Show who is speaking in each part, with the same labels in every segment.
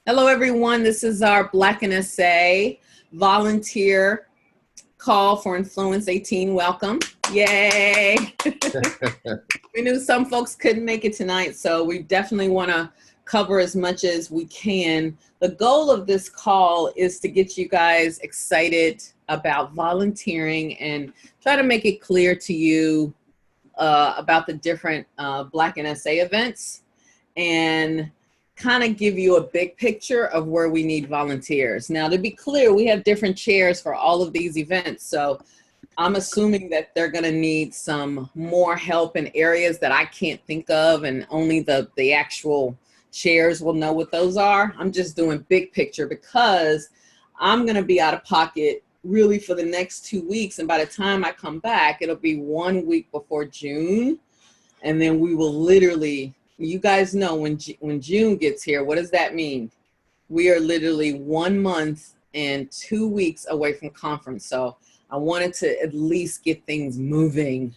Speaker 1: Hello, everyone. This is our Black in SA volunteer call for Influence 18. Welcome. Yay. We knew some folks couldn't make it tonight, so we definitely want to cover as much as we can. The goal of this call is to get you guys excited about volunteering and try to make it clear to you about the different Black in SA events and kind of give you a big picture of where we need volunteers. Now, to be clear, we have different chairs for all of these events. So I'm assuming that they're going to need some more help in areas that I can't think of, and only the actual chairs will know what those are. I'm just doing big picture because I'm going to be out of pocket really for the next 2 weeks. And by the time I come back, it'll be 1 week before June. And then we will literally, you guys know when June gets here, what does that mean? We are literally 1 month and 2 weeks away from conference. So I wanted to at least get things moving.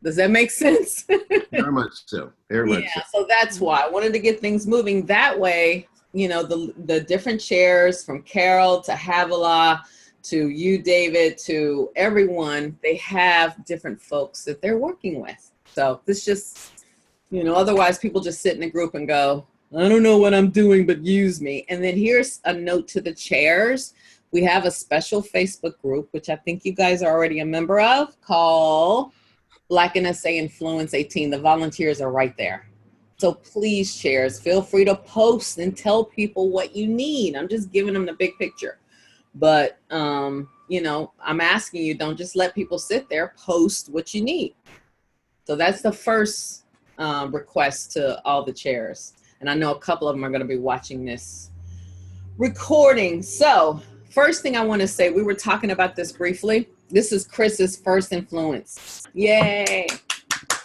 Speaker 1: Does that make sense?
Speaker 2: Very much so. Very much so.
Speaker 1: So that's why I wanted to get things moving. That way, you know, the different chairs from Carol to Havilah to you, David, to everyone, they have different folks that they're working with. So this just, you know, otherwise people just sit in a group and go, I don't know what I'm doing, but use me. And then here's a note to the chairs. We have a special Facebook group, which I think you guys are already a member of, called Black in SA Influence 18. The volunteers are right there. So please, chairs, feel free to post and tell people what you need. I'm just giving them the big picture. But, you know, I'm asking you, don't just let people sit there, post what you need. So that's the first request to all the chairs. And I know a couple of them are going to be watching this recording. So first thing I want to say, we were talking about this briefly. This is Chris's first influence. Yay.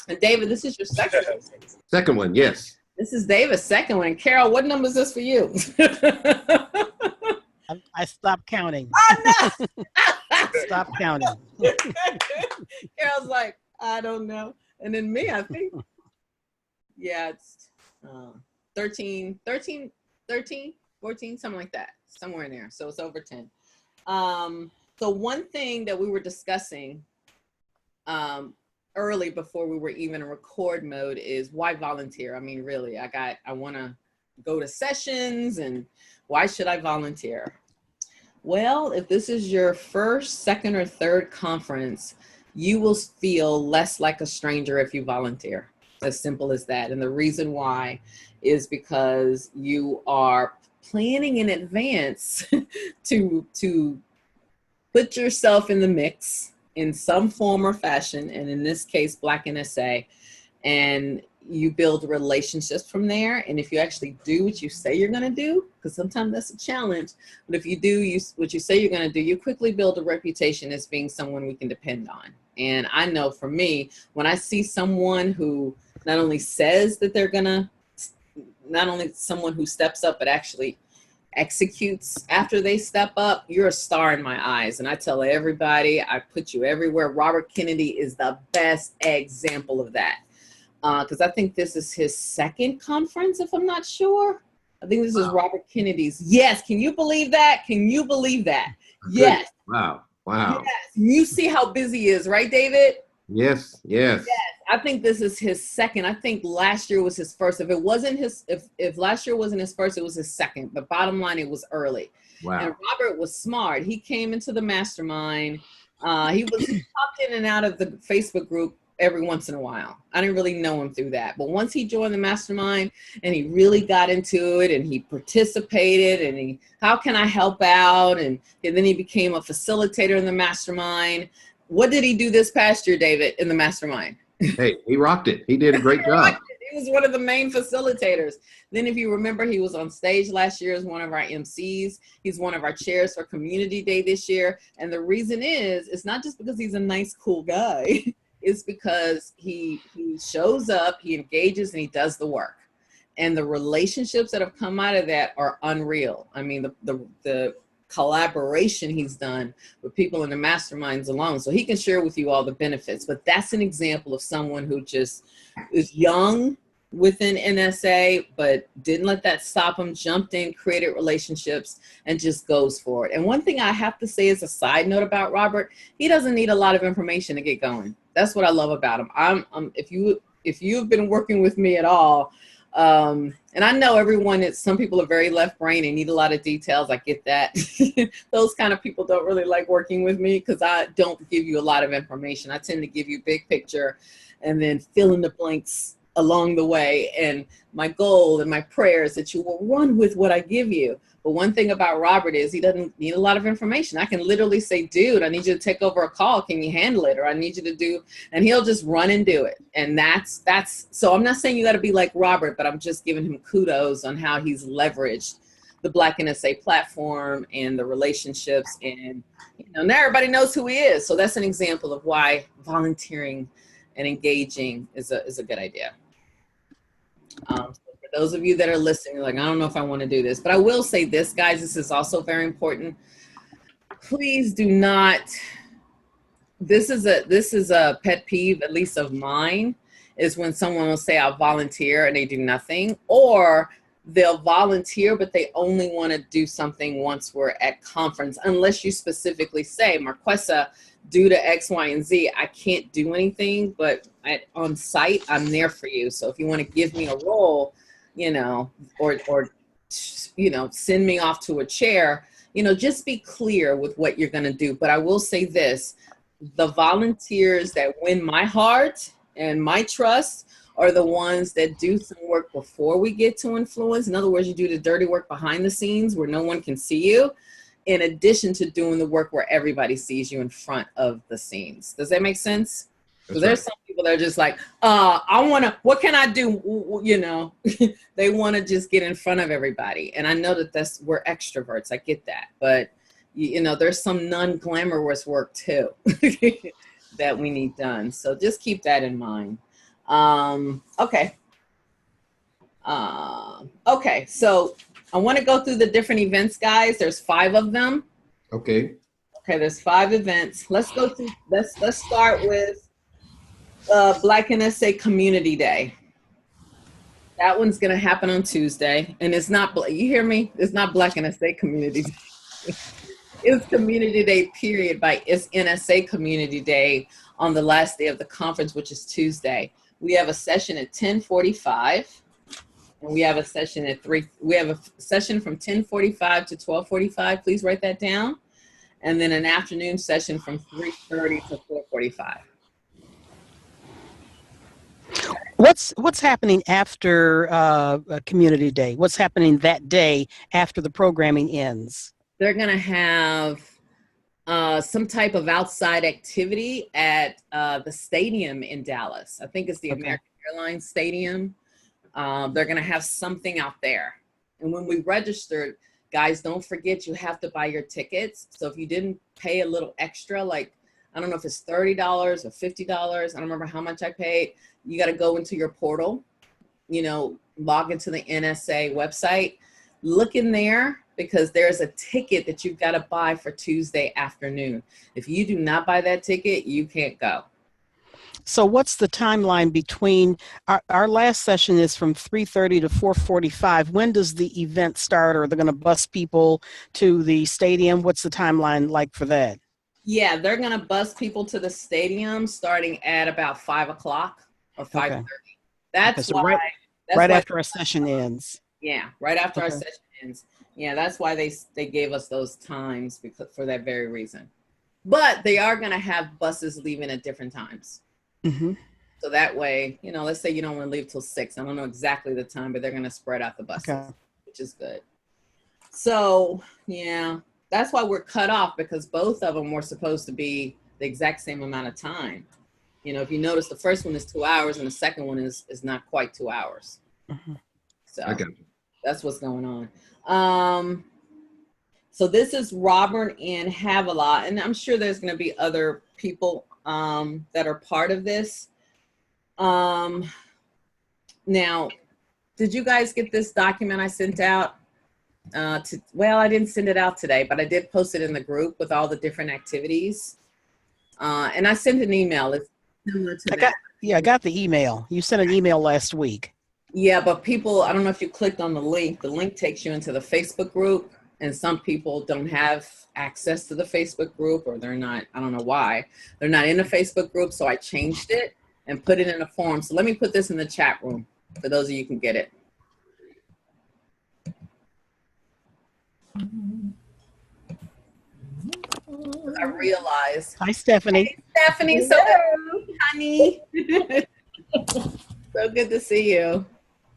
Speaker 1: And David, this is your second one.
Speaker 2: Second one, yes.
Speaker 1: This is David's second one. And Carol, what number is this for you?
Speaker 3: I stopped counting.
Speaker 1: Oh, no.
Speaker 3: Stop counting.
Speaker 1: Carol's like, I don't know. And then me, I think, yeah, it's 13, 14, something like that, somewhere in there. So it's over 10. So one thing that we were discussing early before we were even in record mode is why volunteer? I mean, really, I want to go to sessions, and why should I volunteer? Well, if this is your first, second, or third conference, you will feel less like a stranger if you volunteer. As simple as that. And the reason why is because you are planning in advance to put yourself in the mix in some form or fashion, and in this case, Black in SA, and you build relationships from there. And if you actually do what you say you're going to do, because sometimes that's a challenge, but if you do what you say you're going to do, you quickly build a reputation as being someone we can depend on. And I know for me, when I see someone who not only says that they're gonna, not only someone who steps up, but actually executes after they step up, you're a star in my eyes. And I tell everybody, I put you everywhere. Robert Kennedy is the best example of that. Because I think this is his second conference, if I'm not sure. I think this is Robert Kennedy's. Yes, can you believe that? Can you believe that? Yes.
Speaker 2: Wow. Wow.
Speaker 1: Yes. You see how busy he is, right, David?
Speaker 2: Yes, yes.
Speaker 1: Yes. I think this is his second. I think last year was his first. If it wasn't his, if last year wasn't his first, it was his second. But bottom line, it was early.
Speaker 2: Wow.
Speaker 1: And Robert was smart. He came into the mastermind. He popped in and out of the Facebook group every once in a while. I didn't really know him through that. But once he joined the mastermind and he really got into it and he participated and how can I help out? And then he became a facilitator in the mastermind. What did he do this past year, David, in the mastermind?
Speaker 2: Hey, he rocked it. He did a great job.
Speaker 1: He was one of the main facilitators. Then if you remember, he was on stage last year as one of our MCs. He's one of our chairs for Community Day this year. And the reason is, it's not just because he's a nice, cool guy. It's because he shows up, he engages, and he does the work. And the relationships that have come out of that are unreal. I mean, the collaboration he's done with people in the masterminds alone. So he can share with you all the benefits. But that's an example of someone who just is young, within NSA, but didn't let that stop him, jumped in, created relationships, and just goes for it. And one thing I have to say as a side note about Robert, he doesn't need a lot of information to get going. That's what I love about him. If you've been working with me at all, and I know some people are very left brain and need a lot of details. I get that. Those kind of people don't really like working with me because I don't give you a lot of information. I tend to give you big picture and then fill in the blanks along the way. And my goal and my prayer is that you will run with what I give you. But one thing about Robert is he doesn't need a lot of information. I can literally say, dude, I need you to take over a call. Can you handle it? Or I need you to do, and he'll just run and do it. And that's, so I'm not saying you got to be like Robert, but I'm just giving him kudos on how he's leveraged the Black NSA platform and the relationships. And, now everybody knows who he is. So that's an example of why volunteering and engaging is a good idea. So for those of you that are listening, like, I don't know if I want to do this, but I will say this, guys, this is also very important. Please do not, this is a pet peeve, at least of mine, is when someone will say I'll volunteer and they do nothing, or they'll volunteer, but they only want to do something once we're at conference, unless you specifically say, Marquesa, due to X, Y, and Z, I can't do anything, but on site, I'm there for you. So if you want to give me a role, or send me off to a chair, just be clear with what you're going to do. But I will say this, the volunteers that win my heart and my trust are the ones that do some work before we get to influence. In other words, you do the dirty work behind the scenes where no one can see you, in addition to doing the work where everybody sees you in front of the scenes. Does that make sense? So there's some people that are just like, what can I do? They want to just get in front of everybody. And I know that we're extroverts. I get that. But, there's some non-glamorous work too that we need done. So just keep that in mind. Okay. Okay. So I want to go through the different events, guys. There's 5 of them.
Speaker 2: Okay.
Speaker 1: Okay, there's 5 events. Let's go through, let's start with Black NSA Community Day. That one's going to happen on Tuesday. And it's not, you hear me? It's not Black NSA Community Day. It's Community Day, period, it's NSA Community Day on the last day of the conference, which is Tuesday. We have a session at 10:45. And we have a session at 3. We have a session from 10:45 to 12:45. Please write that down. And then an afternoon session from 3:30 to 4:45.
Speaker 3: What's happening after Community Day? What's happening that day after the programming ends?
Speaker 1: They're going to have some type of outside activity at the stadium in Dallas. I think it's the American Airlines Stadium. They're going to have something out there. And when we registered, guys, don't forget you have to buy your tickets. So if you didn't pay a little extra, like, I don't know if it's $30 or $50. I don't remember how much I paid. You got to go into your portal, log into the NSA website, look in there, because there's a ticket that you've got to buy for Tuesday afternoon. If you do not buy that ticket, you can't go.
Speaker 3: So what's the timeline between our last session is from 3:30 to 4:45. When does the event start? Or are they going to bus people to the stadium? What's the timeline like for that?
Speaker 1: Yeah, they're going to bus people to the stadium starting at about 5 o'clock or 5:30. That's
Speaker 3: so
Speaker 1: why.
Speaker 3: Right after our session ends.
Speaker 1: Yeah, right after our session ends. Yeah, that's why they gave us those times, because for that very reason. But they are going to have buses leaving at different times.
Speaker 3: Mm-hmm.
Speaker 1: So that way, let's say you don't want to leave till 6. I don't know exactly the time, but they're going to spread out the buses, which is good. So, yeah, that's why we're cut off, because both of them were supposed to be the exact same amount of time. If you notice, the first one is 2 hours and the second one is not quite 2 hours.
Speaker 3: Mm-hmm.
Speaker 1: So
Speaker 2: I got you.
Speaker 1: That's what's going on. So this is Robert and Havilah, and I'm sure there's going to be other people that are part of this. Now, did you guys get this document I sent out? Well, I didn't send it out today, but I did post it in the group with all the different activities. And I sent an email. It's similar to that.
Speaker 3: I got the email. You sent an email last week.
Speaker 1: Yeah, but people, I don't know if you clicked on the link. The link takes you into the Facebook group, and some people don't have access to the Facebook group, or they're not, I don't know why. They're not in the Facebook group, so I changed it and put it in a form. So let me put this in the chat room for those of you who can get it. I realized.
Speaker 3: Hi, Stephanie.
Speaker 1: Hey, Stephanie, so good, honey. So good to see you.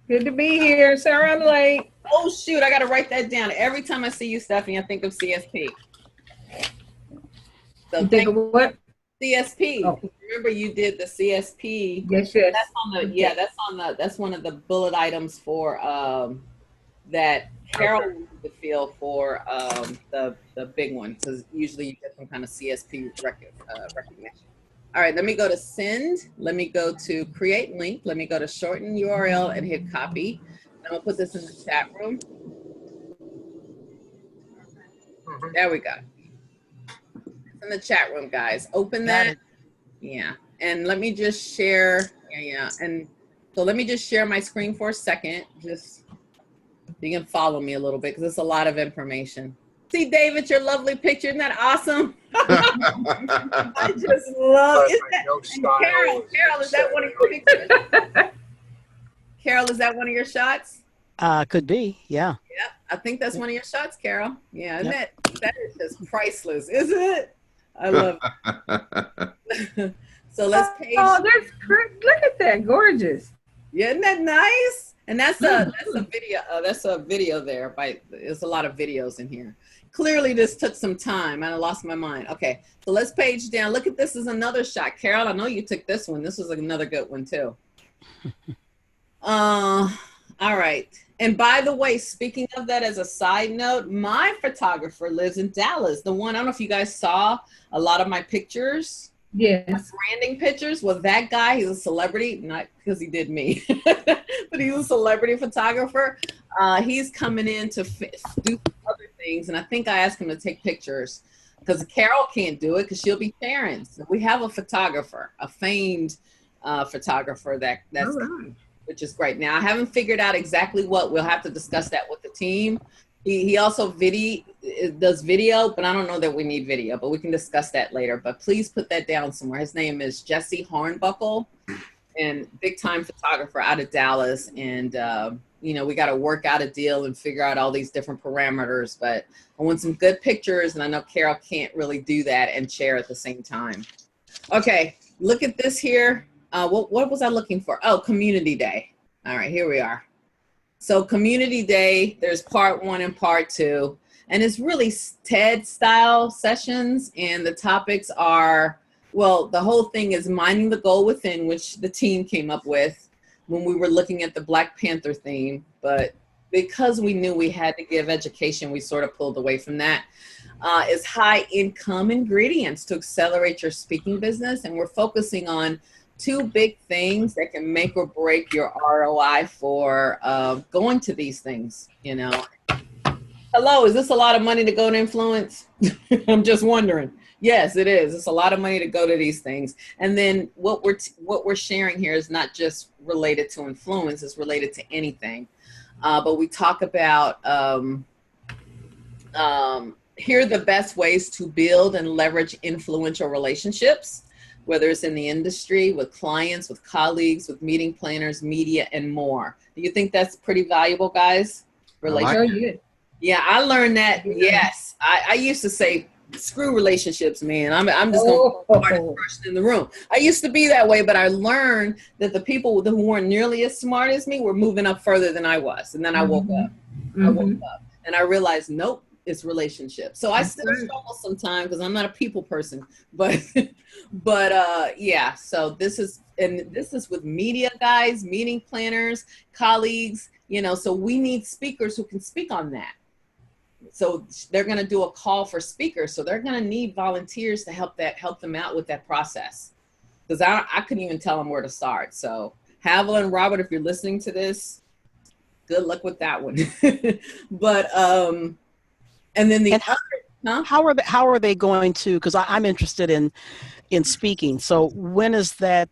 Speaker 4: Good to be here. Sorry I'm late.
Speaker 1: Oh, shoot, I got to write that down. Every time I see you, Stephanie, I think of CSP. So
Speaker 4: You think of what?
Speaker 1: CSP.
Speaker 4: Oh.
Speaker 1: Remember you did the CSP.
Speaker 4: Yes, yes.
Speaker 1: That's on the, yeah, that's one of the bullet items for that Carol wanted to feel for the big one, because usually you get some kind of CSP recognition. All right, let me go to send. Let me go to create link. Let me go to shorten URL and hit copy. And I'm gonna put this in the chat room. There we go. It's in the chat room, guys. Open that. Yeah, and let me just share. Yeah, and so let me just share my screen for a second. Just so you can follow me a little bit, because it's a lot of information. See, David, your lovely picture. Isn't that awesome? I just love it. Carol, is that one of your pictures? Carol, is that one of your shots?
Speaker 3: Could be, yeah.
Speaker 1: Yeah, I think that's one of your shots, Carol. Yeah, isn't
Speaker 3: Yep.
Speaker 1: that is just priceless, isn't it? I love it. So let's page.
Speaker 4: Oh, that's great. Look at that. Gorgeous.
Speaker 1: Yeah, isn't that nice? And that's a video. That's a video there. There's a lot of videos in here. Clearly, this took some time. I lost my mind. Okay, so let's page down. Look at this. Is another shot. Carol, I know you took this one. This was another good one too. All right. And by the way, speaking of that, as a side note, my photographer lives in Dallas. The one, I don't know if you guys saw a lot of my pictures.
Speaker 4: Yes.
Speaker 1: Branding pictures. Well, that guy, he's a celebrity, not because he did me, but he's a celebrity photographer. He's coming in to do other things, and I think I asked him to take pictures because Carol can't do it because she'll be sharing. So we have a photographer, a famed photographer that's
Speaker 4: Right.
Speaker 1: which is great. Now I haven't figured out exactly what. We'll have to discuss that with the team. He also does video, but I don't know that we need video, but we can discuss that later. But please put that down somewhere. His name is Jesse Hornbuckle, and big time photographer out of Dallas. And, we got to work out a deal and figure out all these different parameters, but I want some good pictures. And I know Carol can't really do that and share at the same time. Okay. Look at this here. What was I looking for? Oh, Community Day. All right, here we are. So Community Day, there's part 1 and part 2, and it's really TED style sessions. And the topics are, well, the whole thing is minding the goal within, which the team came up with when we were looking at the Black Panther theme. But because we knew we had to give education, we sort of pulled away from that. Is high income ingredients to accelerate your speaking business. And we're focusing on 2 big things that can make or break your ROI for going to these things, Hello, is this a lot of money to go to Influence? I'm just wondering. Yes, it is. It's a lot of money to go to these things. And then what we're sharing here is not just related to Influence, it's related to anything. But we talk about here are the best ways to build and leverage influential relationships, whether it's in the industry, with clients, with colleagues, with meeting planners, media, and more. Do you think that's pretty valuable, guys? Yeah, I learned that. Yes, I used to say, screw relationships, man. I'm just going to be the smartest person in the room. I used to be that way, but I learned that the people who weren't nearly as smart as me were moving up further than I was. And then I woke up. I woke up and I realized, nope, it's relationships. So I still struggle sometimes because I'm not a people person, but yeah. So this is with media guys, meeting planners, colleagues, so we need speakers who can speak on that. So they're going to do a call for speakers. So they're going to need volunteers to help them out with that process. Because I couldn't even tell them where to start. So Havilah and Robert, if you're listening to this, good luck with that one. But, and then
Speaker 3: how are they going to, because I'm interested in speaking. So when is that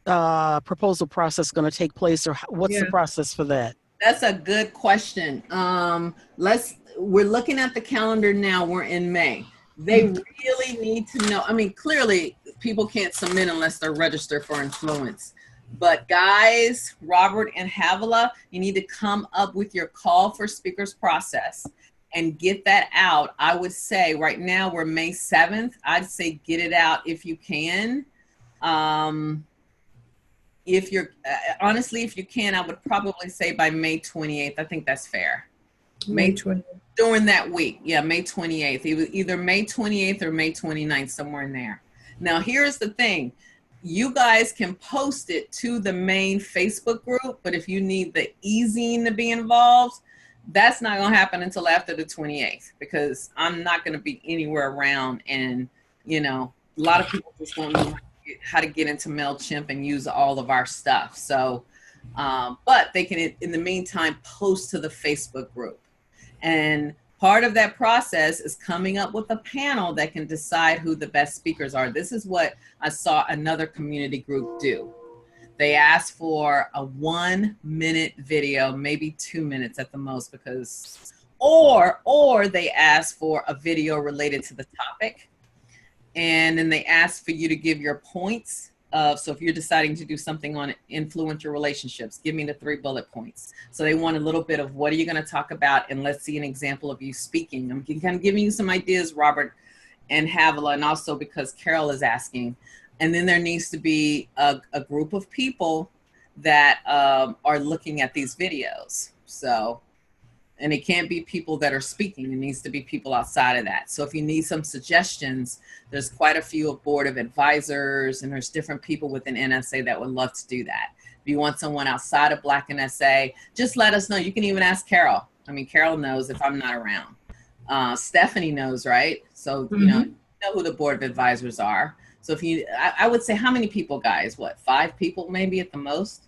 Speaker 3: proposal process going to take place, or what's the
Speaker 4: Yeah.
Speaker 3: process for that?
Speaker 1: That's a good question. We're looking at the calendar now. We're in May. They really need to know. I mean, clearly people can't submit unless they're registered for Influence. But guys, Robert and Havila, you need to come up with your call for speakers process and get that out. I would say right now we're May 7th. I'd say get it out if you can. If you're honestly, if you can, I would probably say by May 28th. I think that's fair.
Speaker 4: May 20th.
Speaker 1: During that week. Yeah, May 28th. It was either May 28th or May 29th, somewhere in there. Now, here's the thing. You guys can post it to the main Facebook group, but if you need the e-zine to be involved, that's not going to happen until after the 28th, because I'm not going to be anywhere around, and, you know, a lot of people just don't know how to get into MailChimp and use all of our stuff. So, but they can, in the meantime, post to the Facebook group. And part of that process is coming up with a panel that can decide who the best speakers are. This is what I saw another community group do. They asked for a 1-minute video, maybe 2 minutes at the most, because, or they asked for a video related to the topic. And then they asked for you to give your points. So if you're deciding to do something on influential relationships, give me the 3 bullet points. So they want a little bit of what are you going to talk about, and let's see an example of you speaking. I'm kind of giving you some ideas, Robert and Havila, and also because Carol is asking. And then there needs to be a group of people that are looking at these videos. So, and it can't be people that are speaking. It needs to be people outside of that. So if you need some suggestions, there's quite a few board of advisors, and there's different people within NSA that would love to do that. If you want someone outside of Black NSA, just let us know. You can even ask Carol. I mean, Carol knows if I'm not around. Stephanie knows, right? So, you know who the board of advisors are. So if you, I would say how many people, guys? What, 5 people maybe at the most?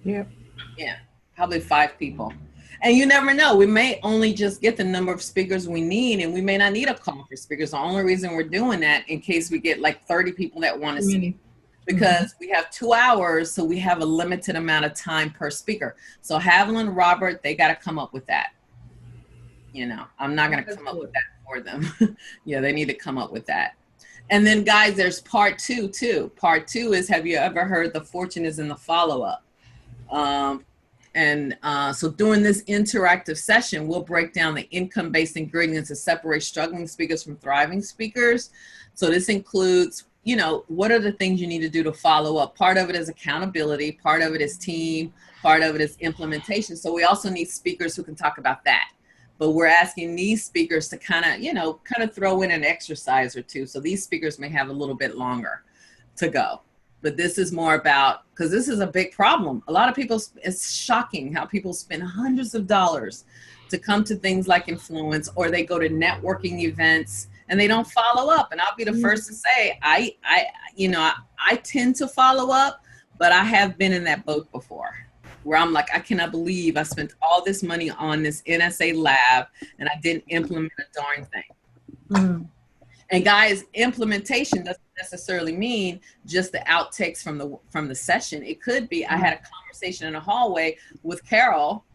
Speaker 4: Yep.
Speaker 1: Yeah, probably 5 people. And you never know. We may only just get the number of speakers we need, and we may not need a call for speakers. The only reason we're doing that in case we get like 30 people that want to speak, because we have 2 hours, so we have a limited amount of time per speaker. So Havila and Robert, they got to come up with that. You know, I'm not going to come up with that for them. Yeah, they need to come up with that. And then, guys, there's part 2 too. Part 2 is, have you ever heard the fortune is in the follow-up? So during this interactive session, we'll break down the income-based ingredients to separate struggling speakers from thriving speakers. So this includes, you know, what are the things you need to do to follow up? Part of it is accountability. Part of it is team. Part of it is implementation. So we also need speakers who can talk about that. But we're asking these speakers to kind of throw in an exercise or 2. So these speakers may have a little bit longer to go. But this is more about, because this is a big problem. A lot of people, it's shocking how people spend hundreds of dollars to come to things like Influence, or they go to networking events and they don't follow up. And I'll be the first to say, I tend to follow up, but I have been in that boat before, where I'm like, I cannot believe I spent all this money on this NSA lab and I didn't implement a darn thing. And guys, implementation doesn't necessarily mean just the outtakes from the session. It could be, I had a conversation in a hallway with Carol,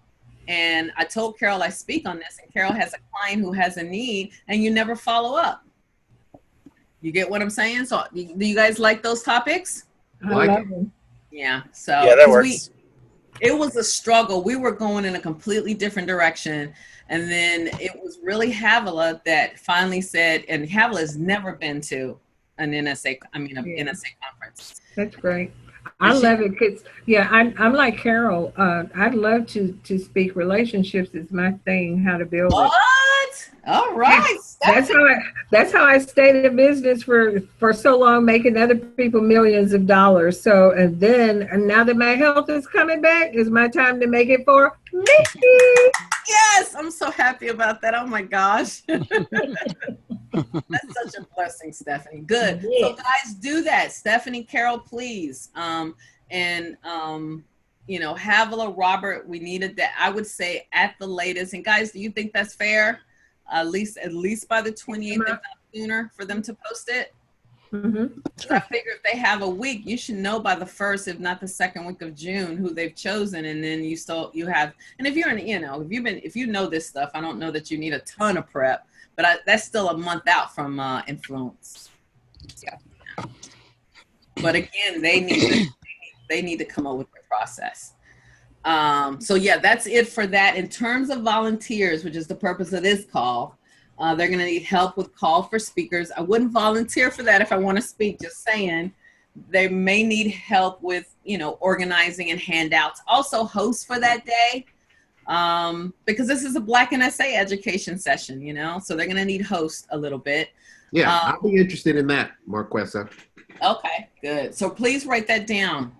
Speaker 1: and I told Carol I speak on this, and Carol has a client who has a need, and you never follow up. You get what I'm saying? So do you guys like those topics?
Speaker 4: I love them.
Speaker 1: Yeah. So
Speaker 5: Yeah, that works.
Speaker 1: It was a struggle. We were going in a completely different direction. And then it was really Havila that finally said, and Havila has never been to an NSA conference.
Speaker 4: That's great. I love it because, yeah, I'm like Carol. I'd love to speak. Relationships is my thing, how to build
Speaker 1: What?
Speaker 4: it.
Speaker 1: All right.
Speaker 4: That's how I stayed in business for so long, making other people millions of dollars. So, and now that my health is coming back, it's my time to make it for me.
Speaker 1: Yes, I'm so happy about that. Oh my gosh. That's such a blessing, Stephanie. Good.
Speaker 4: Yeah.
Speaker 1: So guys, do that. Stephanie, Carol, please. Havila, Robert, we needed that. I would say at the latest. And guys, do you think that's fair? At least by the 28th, if not sooner, for them to post it?
Speaker 4: Mhm.
Speaker 1: I figure if they have a week, you should know by the first, if not the second week of June, who they've chosen, and then you have. And if you're in, if you know this stuff, I don't know that you need a ton of prep, but that's still a month out from influence. Yeah. But again, they need to come up with their process. So yeah, that's it for that. In terms of volunteers, which is the purpose of this call. They're going to need help with call for speakers. I wouldn't volunteer for that if I want to speak, just saying. They may need help with, organizing and handouts. Also host for that day, because this is a Black NSA education session, so they're going to need host a little bit.
Speaker 2: Yeah, I'll be interested in that, Marquesa.
Speaker 1: Okay, good. So please write that down,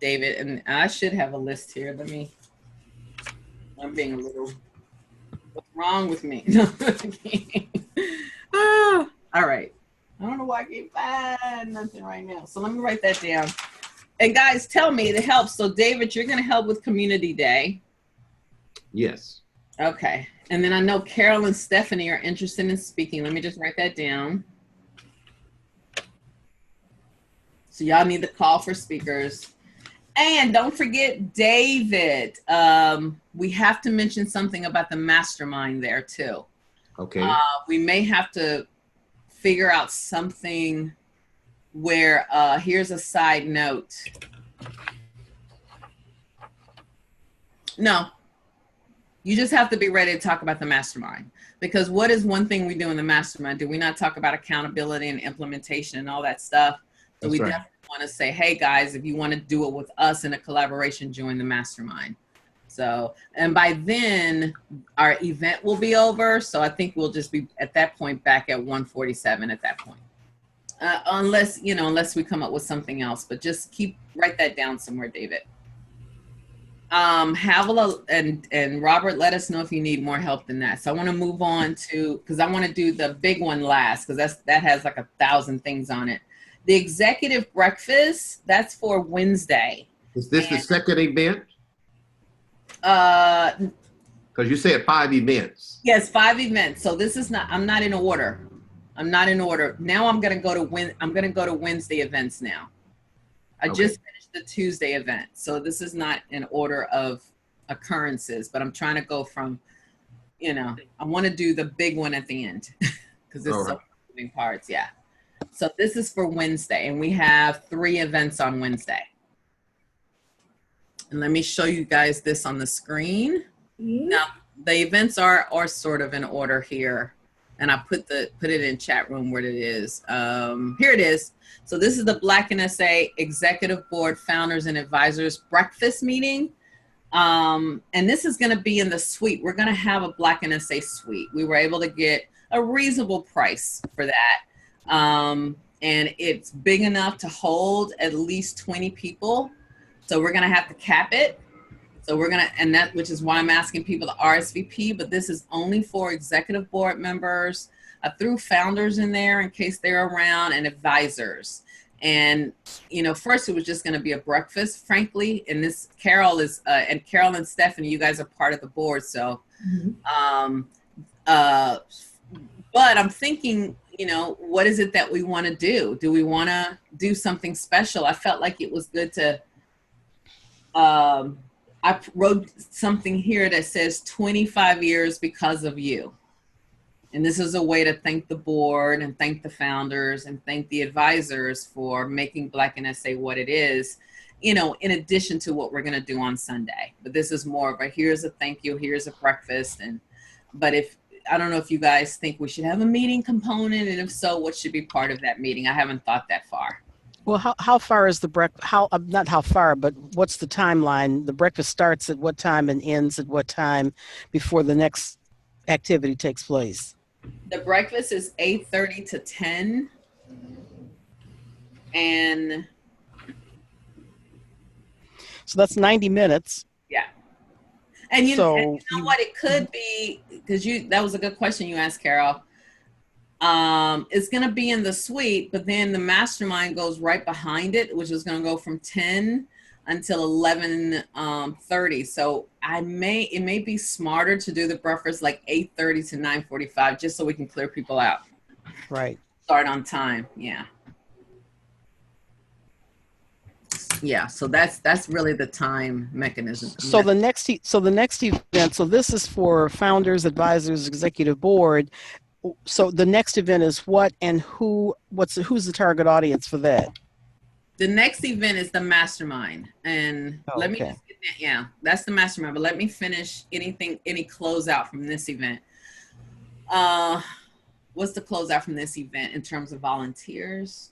Speaker 1: David. And I should have a list here. I'm being a little... What's wrong with me? All right. I don't know why I can't find nothing right now. So let me write that down. And guys, tell me it helps. So David, you're going to help with Community Day.
Speaker 2: Yes.
Speaker 1: Okay. And then I know Carol and Stephanie are interested in speaking. Let me just write that down. So y'all need to call for speakers. And don't forget David. We have to mention something about the mastermind there too.
Speaker 2: Okay.
Speaker 1: We may have to figure out something where, here's a side note. No, you just have to be ready to talk about the mastermind, because what is one thing we do in the mastermind? Do we not talk about accountability and implementation and all that stuff? So we definitely want to say, hey guys, if you want to do it with us in a collaboration, join the mastermind. So, and by then our event will be over. So I think we'll just be at that point back at 147 at that point. Unless we come up with something else, but just write that down somewhere, David. Havilah and Robert, let us know if you need more help than that. So I want to move on to, because I want to do the big one last, because that has like 1,000 things on it. The executive breakfast, that's for Wednesday.
Speaker 2: Is this the second event?
Speaker 1: Because
Speaker 2: you said 5 events.
Speaker 1: Yes, 5 events. So this is not, I'm not in order. Now I'm going to go to Wednesday events now. I just finished the Tuesday event. So this is not in order of occurrences, but I'm trying to go from, I want to do the big one at the end because there's so many moving parts. Yeah. So this is for Wednesday, and we have 3 events on Wednesday. And let me show you guys this on the screen. Now, the events are sort of in order here. And I put it in chat room where it is. Here it is. So this is the Black NSA Executive Board Founders and Advisors Breakfast Meeting. And this is going to be in the suite. We're going to have a Black NSA suite. We were able to get a reasonable price for that. And it's big enough to hold at least 20 people. So we're going to have to cap it. So we're going to, which is why I'm asking people to RSVP, but this is only for executive board members. I threw founders in there in case they're around, and advisors. And, first it was just going to be a breakfast, frankly. And this Carol and Stephanie, you guys are part of the board. So, but I'm thinking, what is it that we want to do? Do we want to do something special? I felt like it was good to, I wrote something here that says 25 years because of you. And this is a way to thank the board and thank the founders and thank the advisors for making Black NSA what it is, in addition to what we're going to do on Sunday. But this is more of a, here's a thank you, here's a breakfast. But I don't know if you guys think we should have a meeting component, and if so, what should be part of that meeting? I haven't thought that far.
Speaker 3: Well, how far is the breakfast? Not how far, but what's the timeline? The breakfast starts at what time and ends at what time before the next activity takes place?
Speaker 1: The breakfast is 8:30 to 10, and
Speaker 3: so that's 90 minutes.
Speaker 1: Yeah, and you know what it could be, because that was a good question you asked, Carol. It's going to be in the suite, but then the mastermind goes right behind it, which is going to go from 10 until 11:30. So it may be smarter to do the breakfast like 8:30 to 9:45, just so we can clear people out.
Speaker 3: Right.
Speaker 1: start on time. Yeah. Yeah, so that's really the time mechanism.
Speaker 3: So the next event, so this is for founders, advisors, executive board. So the next event is what and who's the target audience for that?
Speaker 1: The next event is the mastermind. And let me
Speaker 3: Okay.
Speaker 1: just get that, yeah, that's the mastermind. But let me finish any closeout from this event. What's the closeout from this event in terms of volunteers?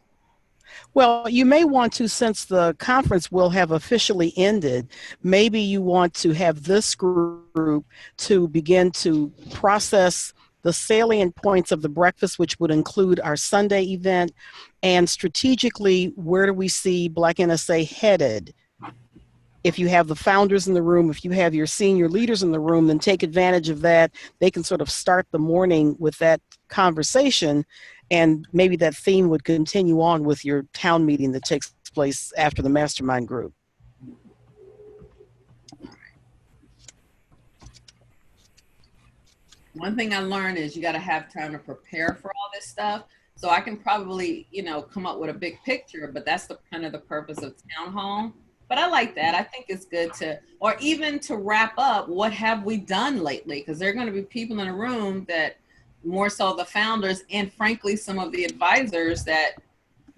Speaker 3: Well, you may want to, since the conference will have officially ended, maybe you want to have this group to begin to process the salient points of the breakfast, which would include our Sunday event, and strategically, where do we see Black NSA headed? If you have the founders in the room, if you have your senior leaders in the room, then take advantage of that. They can sort of start the morning with that conversation, and maybe that theme would continue on with your town meeting that takes place after the mastermind group.
Speaker 1: One thing I learned is you got to have time to prepare for all this stuff. So I can probably, come up with a big picture, but that's the kind of the purpose of town hall. But I like that. I think it's good or even to wrap up, what have we done lately? Because there are going to be people in the room that more so the founders and frankly, some of the advisors that,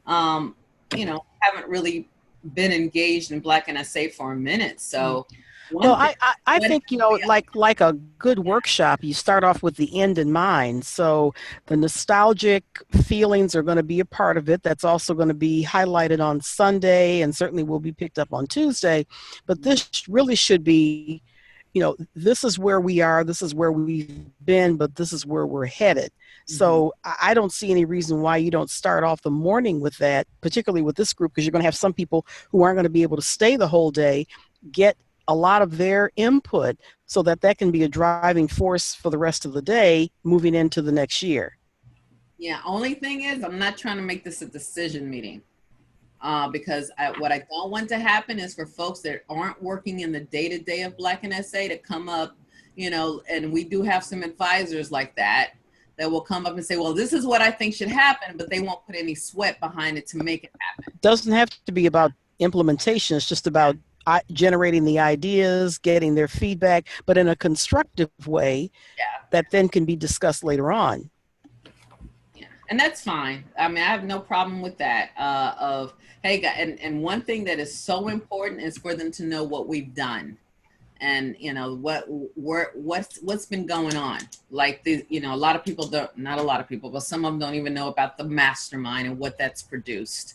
Speaker 1: haven't really been engaged in Black NSA for a minute. So
Speaker 3: well, I think, like a good workshop, you start off with the end in mind. So the nostalgic feelings are going to be a part of it. That's also going to be highlighted on Sunday and certainly will be picked up on Tuesday. But this really should be, this is where we are, this is where we've been, but this is where we're headed. Mm-hmm. So I don't see any reason why you don't start off the morning with that, particularly with this group, because you're going to have some people who aren't going to be able to stay the whole day, get a lot of their input so that can be a driving force for the rest of the day moving into the next year.
Speaker 1: Yeah, only thing is I'm not trying to make this a decision meeting because what I don't want to happen is for folks that aren't working in the day-to-day of Black NSA to come up, and we do have some advisors like that will come up and say, well, this is what I think should happen, but they won't put any sweat behind it to make it happen.
Speaker 3: Doesn't have to be about implementation. It's just about generating the ideas, getting their feedback, but in a constructive way that then can be discussed later on.
Speaker 1: Yeah, and that's fine. I mean, I have no problem with that. And one thing that is so important is for them to know what we've done, and what's been going on. Like a lot of people don't, not a lot of people, but some of them don't even know about the mastermind and what that's produced.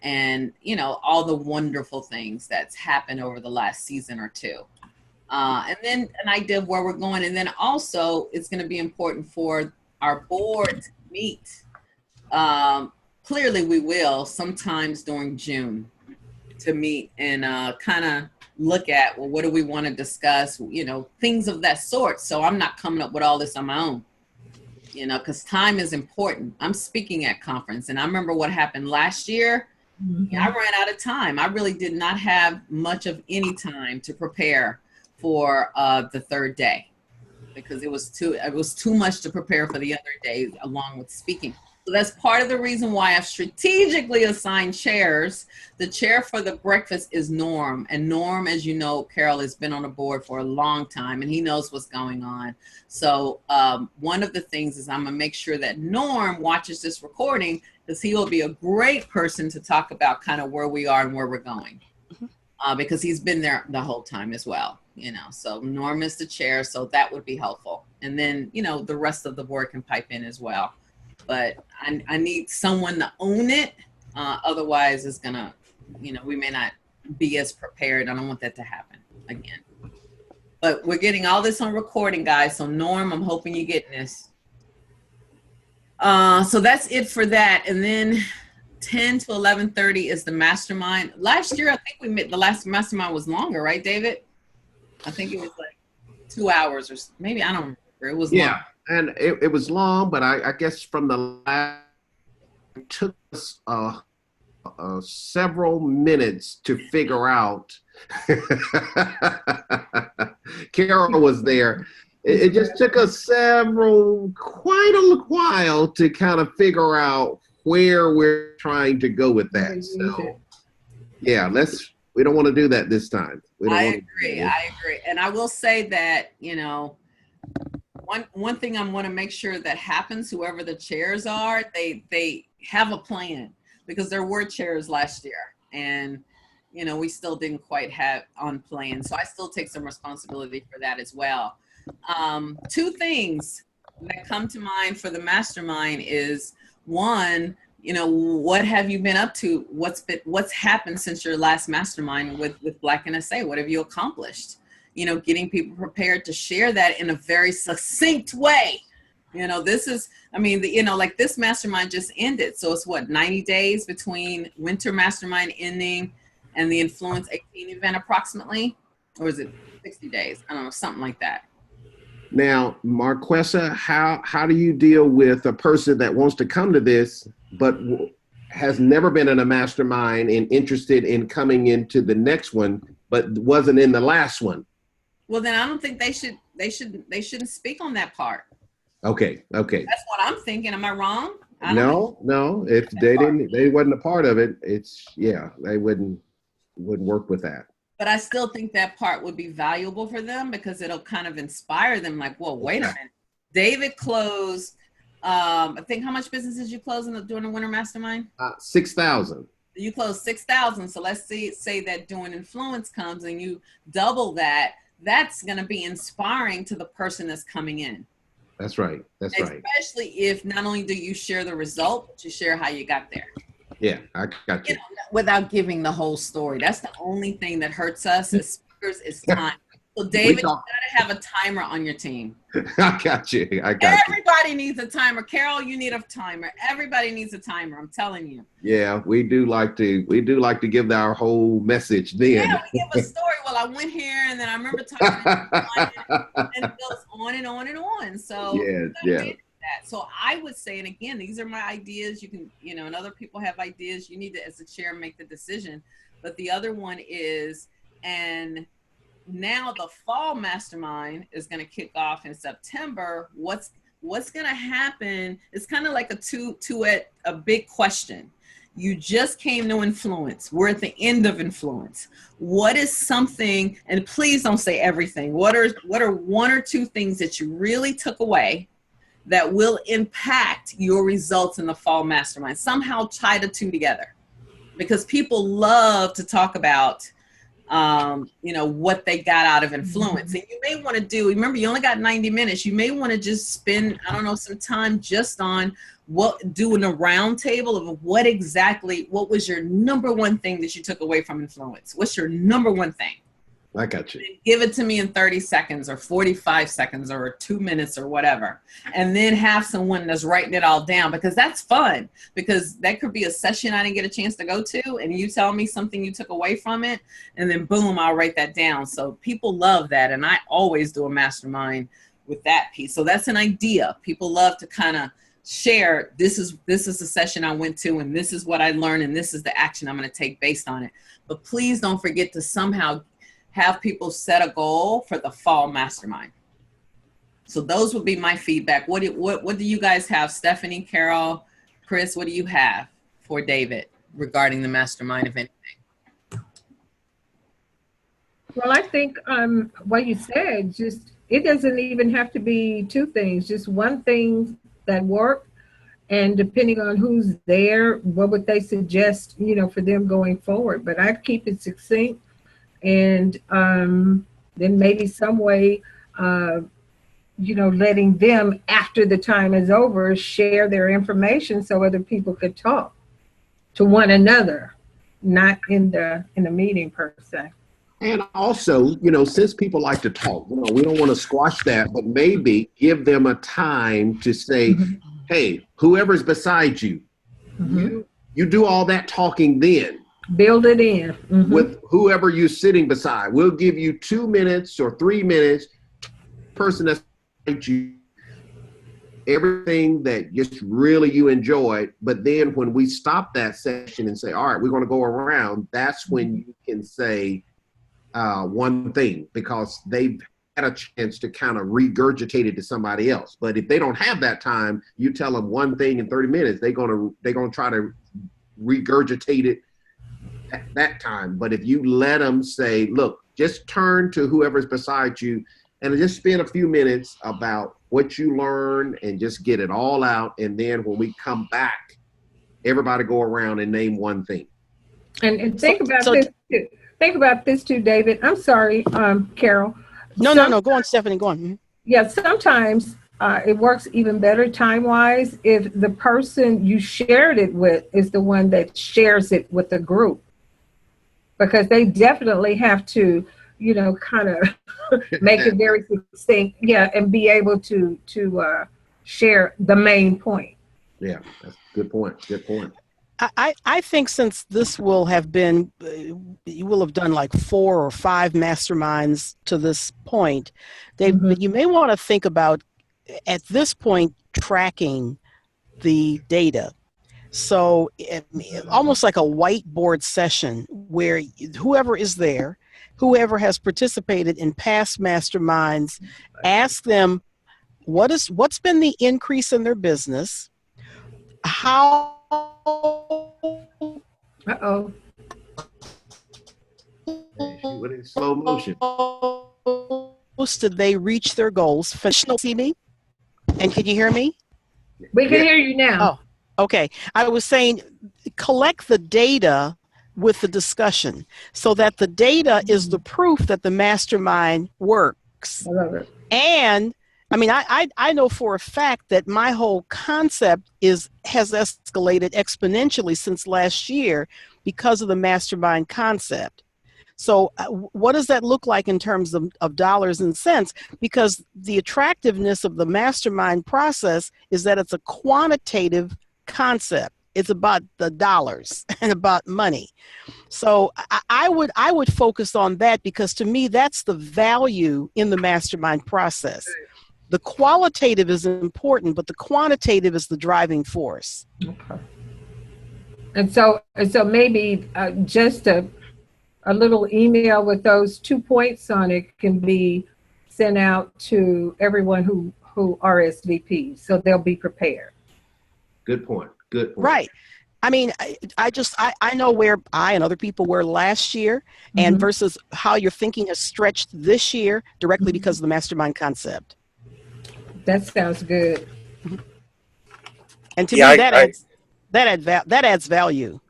Speaker 1: And, all the wonderful things that's happened over the last season or two. And then an idea of where we're going. And then also it's going to be important for our board to meet. Clearly we will sometimes during June to meet and kind of look at, well, what do we want to discuss? Things of that sort. So I'm not coming up with all this on my own, because time is important. I'm speaking at conference and I remember what happened last year. Mm-hmm. I ran out of time. I really did not have much of any time to prepare for the third day because it was too much to prepare for the other days along with speaking. So that's part of the reason why I've strategically assigned chairs. The chair for the breakfast is Norm. And Norm, as you know, Carol has been on the board for a long time and he knows what's going on. So one of the things is I'm gonna make sure that Norm watches this recording because he will be a great person to talk about kind of where we are and where we're going. Because he's been there the whole time as well, so Norm is the chair, so that would be helpful. And then, the rest of the board can pipe in as well. But I need someone to own it. Otherwise it's gonna, we may not be as prepared. I don't want that to happen again. But we're getting all this on recording, guys. So Norm, I'm hoping you're getting this. So that's it for that. And then 10 to 11:30 is the mastermind. Last year, I think the last mastermind was longer, right, David? I think it was like 2 hours or maybe, I don't remember. It was long.
Speaker 2: And it was long, but I guess from the last, it took us several minutes to figure out. Carol was there, it just took us quite a while to kind of figure out where we're trying to go with that. So, yeah, we don't want to do that this time.
Speaker 1: I agree. And I will say that, one thing I want to make sure that happens, whoever the chairs are, they have a plan, because there were chairs last year and, we still didn't quite have on plan. So I still take some responsibility for that as well. Two things that come to mind for the mastermind is, one, what have you been up to? What's happened since your last mastermind with Black NSA? What have you accomplished? Getting people prepared to share that in a very succinct way. This mastermind just ended. So it's 90 days between winter mastermind ending and the Influence 18 event approximately? Or is it 60 days? I don't know, something like that.
Speaker 2: Now, Marquessa, how do you deal with a person that wants to come to this but has never been in a mastermind and interested in coming into the next one but wasn't in the last one?
Speaker 1: Well, then I don't think they shouldn't speak on that part.
Speaker 2: Okay.
Speaker 1: That's what I'm thinking. Am I wrong?
Speaker 2: No. If they wasn't a part of it, they wouldn't work with that.
Speaker 1: But I still think that part would be valuable for them, because it'll kind of inspire them. Like, well, wait a minute. David closed, I think, how much business did you close during the winter mastermind?
Speaker 2: 6,000.
Speaker 1: You closed 6,000. So let's say that doing Influence comes and you double that. That's going to be inspiring to the person that's coming in.
Speaker 2: That's right.
Speaker 1: Especially if not only do you share the result, but you share how you got there.
Speaker 2: Yeah, I got you.
Speaker 1: Without giving the whole story. That's the only thing that hurts us as speakers is time. So David, you gotta have a timer on your team.
Speaker 2: I got you.
Speaker 1: Everybody needs a timer. Carol, you need a timer. Everybody needs a timer. I'm telling you.
Speaker 2: Yeah, we do like to give our whole message then.
Speaker 1: Yeah, we give a story. Well, I went here and then I remember talking to and it goes on and on and on. So
Speaker 2: yeah.
Speaker 1: So I would say, and again, these are my ideas. You can, and other people have ideas. You need to, as the chair, make the decision. But the other one is, and now the fall mastermind is going to kick off in September. What's going to happen? It's kind of like a big question. You just came to Influence. We're at the end of Influence. What is something, and please don't say everything. What are one or two things that you really took away that will impact your results in the fall mastermind? Somehow tie the two together, because people love to talk about, what they got out of Influence. And you may want to remember, you only got 90 minutes. You may want to just spend, some time just on doing a round table of what was your number one thing that you took away from Influence? What's your number one thing?
Speaker 2: I got you.
Speaker 1: Give it to me in 30 seconds or 45 seconds or 2 minutes or whatever. And then have someone that's writing it all down, because that's fun, because that could be a session I didn't get a chance to go to. And you tell me something you took away from it, and then boom, I'll write that down. So people love that. And I always do a mastermind with that piece. So that's an idea. People love to kind of share, this is the session I went to, and this is what I learned, and this is the action I'm going to take based on it. But please don't forget to somehow have people set a goal for the fall mastermind. So those would be my feedback. What do you guys have? Stephanie, Carol, Chris, what do you have for David regarding the mastermind, if anything?
Speaker 4: Well, I think what you said, just it doesn't even have to be two things, just one thing that worked. And depending on who's there, what would they suggest, for them going forward? But I'd keep it succinct. And then maybe some way, letting them, after the time is over, share their information so other people could talk to one another, not in the meeting per se.
Speaker 2: And also, since people like to talk, we don't want to squash that, but maybe give them a time to say, hey, whoever's beside you, you do all that talking then.
Speaker 4: Build it in.
Speaker 2: With whoever you're sitting beside. We'll give you 2 minutes or 3 minutes, person that's beside you, everything that just really you enjoyed. But then when we stop that session and say, all right, we're going to go around, that's when you can say one thing, because they've a chance to kind of regurgitate it to somebody else. But if they don't have that time, you tell them one thing in 30 minutes, they're gonna try to regurgitate it at that time. But if you let them say, look, just turn to whoever's beside you and just spend a few minutes about what you learned and just get it all out. And then when we come back, everybody go around and name one thing.
Speaker 4: And think about this too. Think about this too, David. I'm sorry, Carol.
Speaker 3: No. Go on, Stephanie. Go on. Mhm.
Speaker 4: Yeah, sometimes it works even better time-wise if the person you shared it with is the one that shares it with the group, because they definitely have to, kind of make it very succinct, and be able to share the main point.
Speaker 2: Yeah, that's a good point. Good point.
Speaker 3: I think since this will have been, you will have done like 4 or 5 masterminds to this point, you may want to think about, at this point, tracking the data. So almost like a whiteboard session where whoever is there, whoever has participated in past masterminds, ask them what's been the increase in their business, how
Speaker 4: Uh-oh.
Speaker 2: She went in slow motion.
Speaker 3: did they reach their goals? See me? And can you hear me?
Speaker 4: We can hear you now.
Speaker 3: Oh, okay. I was saying collect the data with the discussion so that the data is the proof that the mastermind works.
Speaker 4: I love it.
Speaker 3: And I mean, I know for a fact that my whole concept has escalated exponentially since last year because of the mastermind concept. So what does that look like in terms of dollars and cents? Because the attractiveness of the mastermind process is that it's a quantitative concept. It's about the dollars and about money. So I would focus on that, because to me, that's the value in the mastermind process. The qualitative is important, but the quantitative is the driving force.
Speaker 4: Okay. And so maybe just a little email with those 2 points on it can be sent out to everyone who RSVP, so they'll be prepared.
Speaker 2: Good point. Good point.
Speaker 3: Right. I mean, I know where I and other people were last year, and versus how your thinking has stretched this year directly because of the mastermind concept.
Speaker 4: That sounds good.
Speaker 3: And to me, that adds value.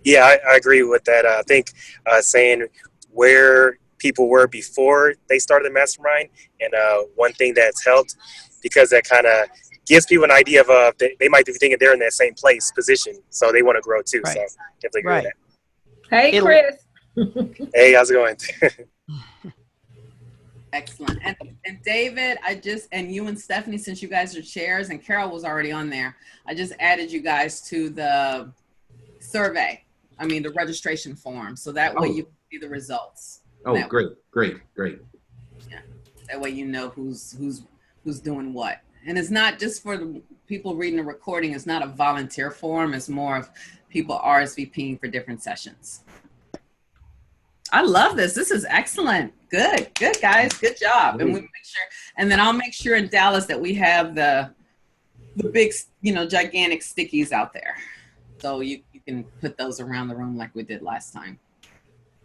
Speaker 5: Yeah, I agree with that. I think saying where people were before they started the mastermind, and one thing that's helped, because that kind of gives people an idea of they might be thinking they're in that same position, so they want to grow too.
Speaker 3: Right.
Speaker 5: So definitely agree with that.
Speaker 4: Hey, Chris.
Speaker 5: Hey, how's it going?
Speaker 1: Excellent. And David, and you and Stephanie, since you guys are chairs, and Carol was already on there, I just added you guys to the survey. I mean, the registration form. So that way you can see the results.
Speaker 2: Oh, great.
Speaker 1: Yeah. That way you know who's doing what. And it's not just for the people reading the recording. It's not a volunteer form. It's more of people RSVPing for different sessions. I love this. This is excellent. Good, guys. Good job. And we make sure, and then I'll make sure in Dallas that we have the big, gigantic stickies out there. So you can put those around the room like we did last time.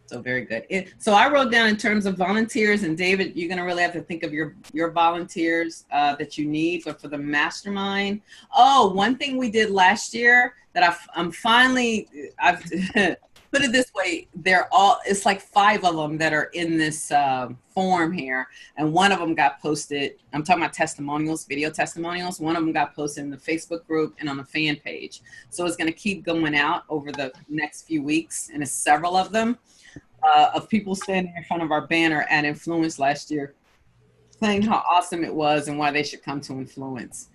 Speaker 1: So very good. So I wrote down in terms of volunteers, and David, you're going to really have to think of your volunteers that you need for the mastermind. Oh, one thing we did last year that I've put it this way, it's like 5 of them that are in this form here. And one of them got posted. I'm talking about testimonials, video testimonials. One of them got posted in the Facebook group and on the fan page. So it's going to keep going out over the next few weeks. And it's several of them of people standing in front of our banner at Influence last year, saying how awesome it was and why they should come to Influence.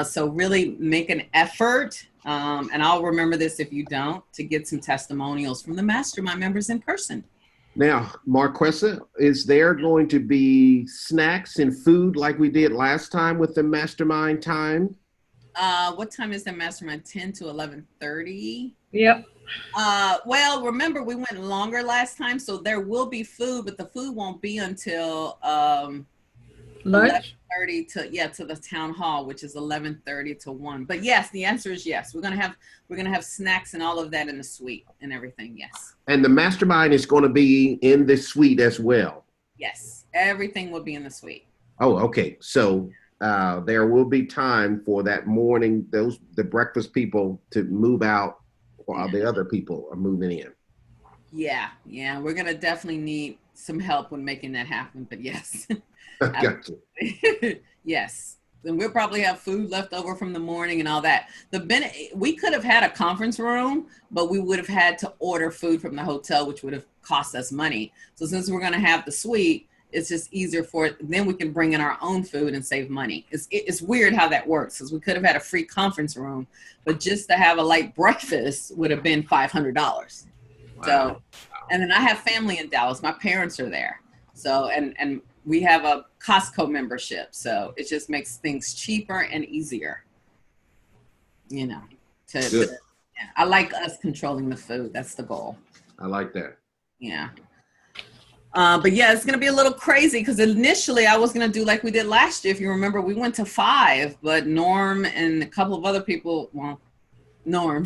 Speaker 1: So really make an effort. And I'll remember this if you don't, to get some testimonials from the mastermind members in person.
Speaker 2: Now, Marquesa, is there going to be snacks and food like we did last time with the mastermind time?
Speaker 1: What time is the mastermind? 10 to 11:30?
Speaker 4: Yep.
Speaker 1: Well, remember we went longer last time, so there will be food, but the food won't be until
Speaker 4: Lunch?
Speaker 1: 11:30 to the town hall, which is 11:30 to 1. But yes, the answer is yes. We're gonna have snacks and all of that in the suite and everything. Yes.
Speaker 2: And the mastermind is going to be in the suite as well.
Speaker 1: Yes, everything will be in the suite.
Speaker 2: Oh, okay. So there will be time for that morning, the breakfast people to move out while the other people are moving in.
Speaker 1: Yeah, we're gonna definitely need some help when making that happen. But yes,
Speaker 2: Gotcha.
Speaker 1: yes. And we'll probably have food left over from the morning and all that. We could have had a conference room, but we would have had to order food from the hotel, which would have cost us money. So since we're gonna have the suite, it's just easier for it. Then we can bring in our own food and save money. It's weird how that works, because we could have had a free conference room, but just to have a light breakfast would have been $500.
Speaker 2: Wow.
Speaker 1: So, and then I have family in Dallas. My parents are there. So, and we have a Costco membership. So it just makes things cheaper and easier, you know,
Speaker 2: Good.
Speaker 1: I like us controlling the food. That's the goal.
Speaker 2: I like that.
Speaker 1: Yeah. But yeah, it's going to be a little crazy, because initially I was going to do like we did last year. If you remember, we went to 5, but Norm and a couple of other people, well, Norm,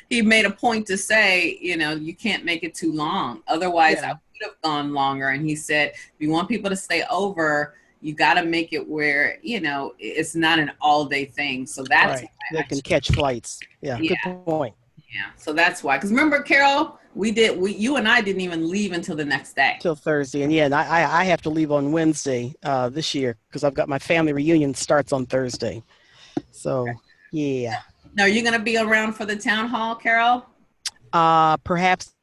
Speaker 1: he made a point to say, you know, you can't make it too long. Otherwise, I would have gone longer. And he said, if you want people to stay over, you got to make it where, you know, it's not an all day thing. So that's
Speaker 3: Right. They can catch flights. Yeah,
Speaker 1: Yeah.
Speaker 3: good point.
Speaker 1: yeah. So that's why. Because remember, Carol, you and I didn't even leave until the next day.
Speaker 3: Till Thursday. And yeah, and I have to leave on Wednesday this year, because I've got my family reunion starts on Thursday. So yeah.
Speaker 1: Now, are you going to be around for the town hall, Carol?
Speaker 3: Perhaps,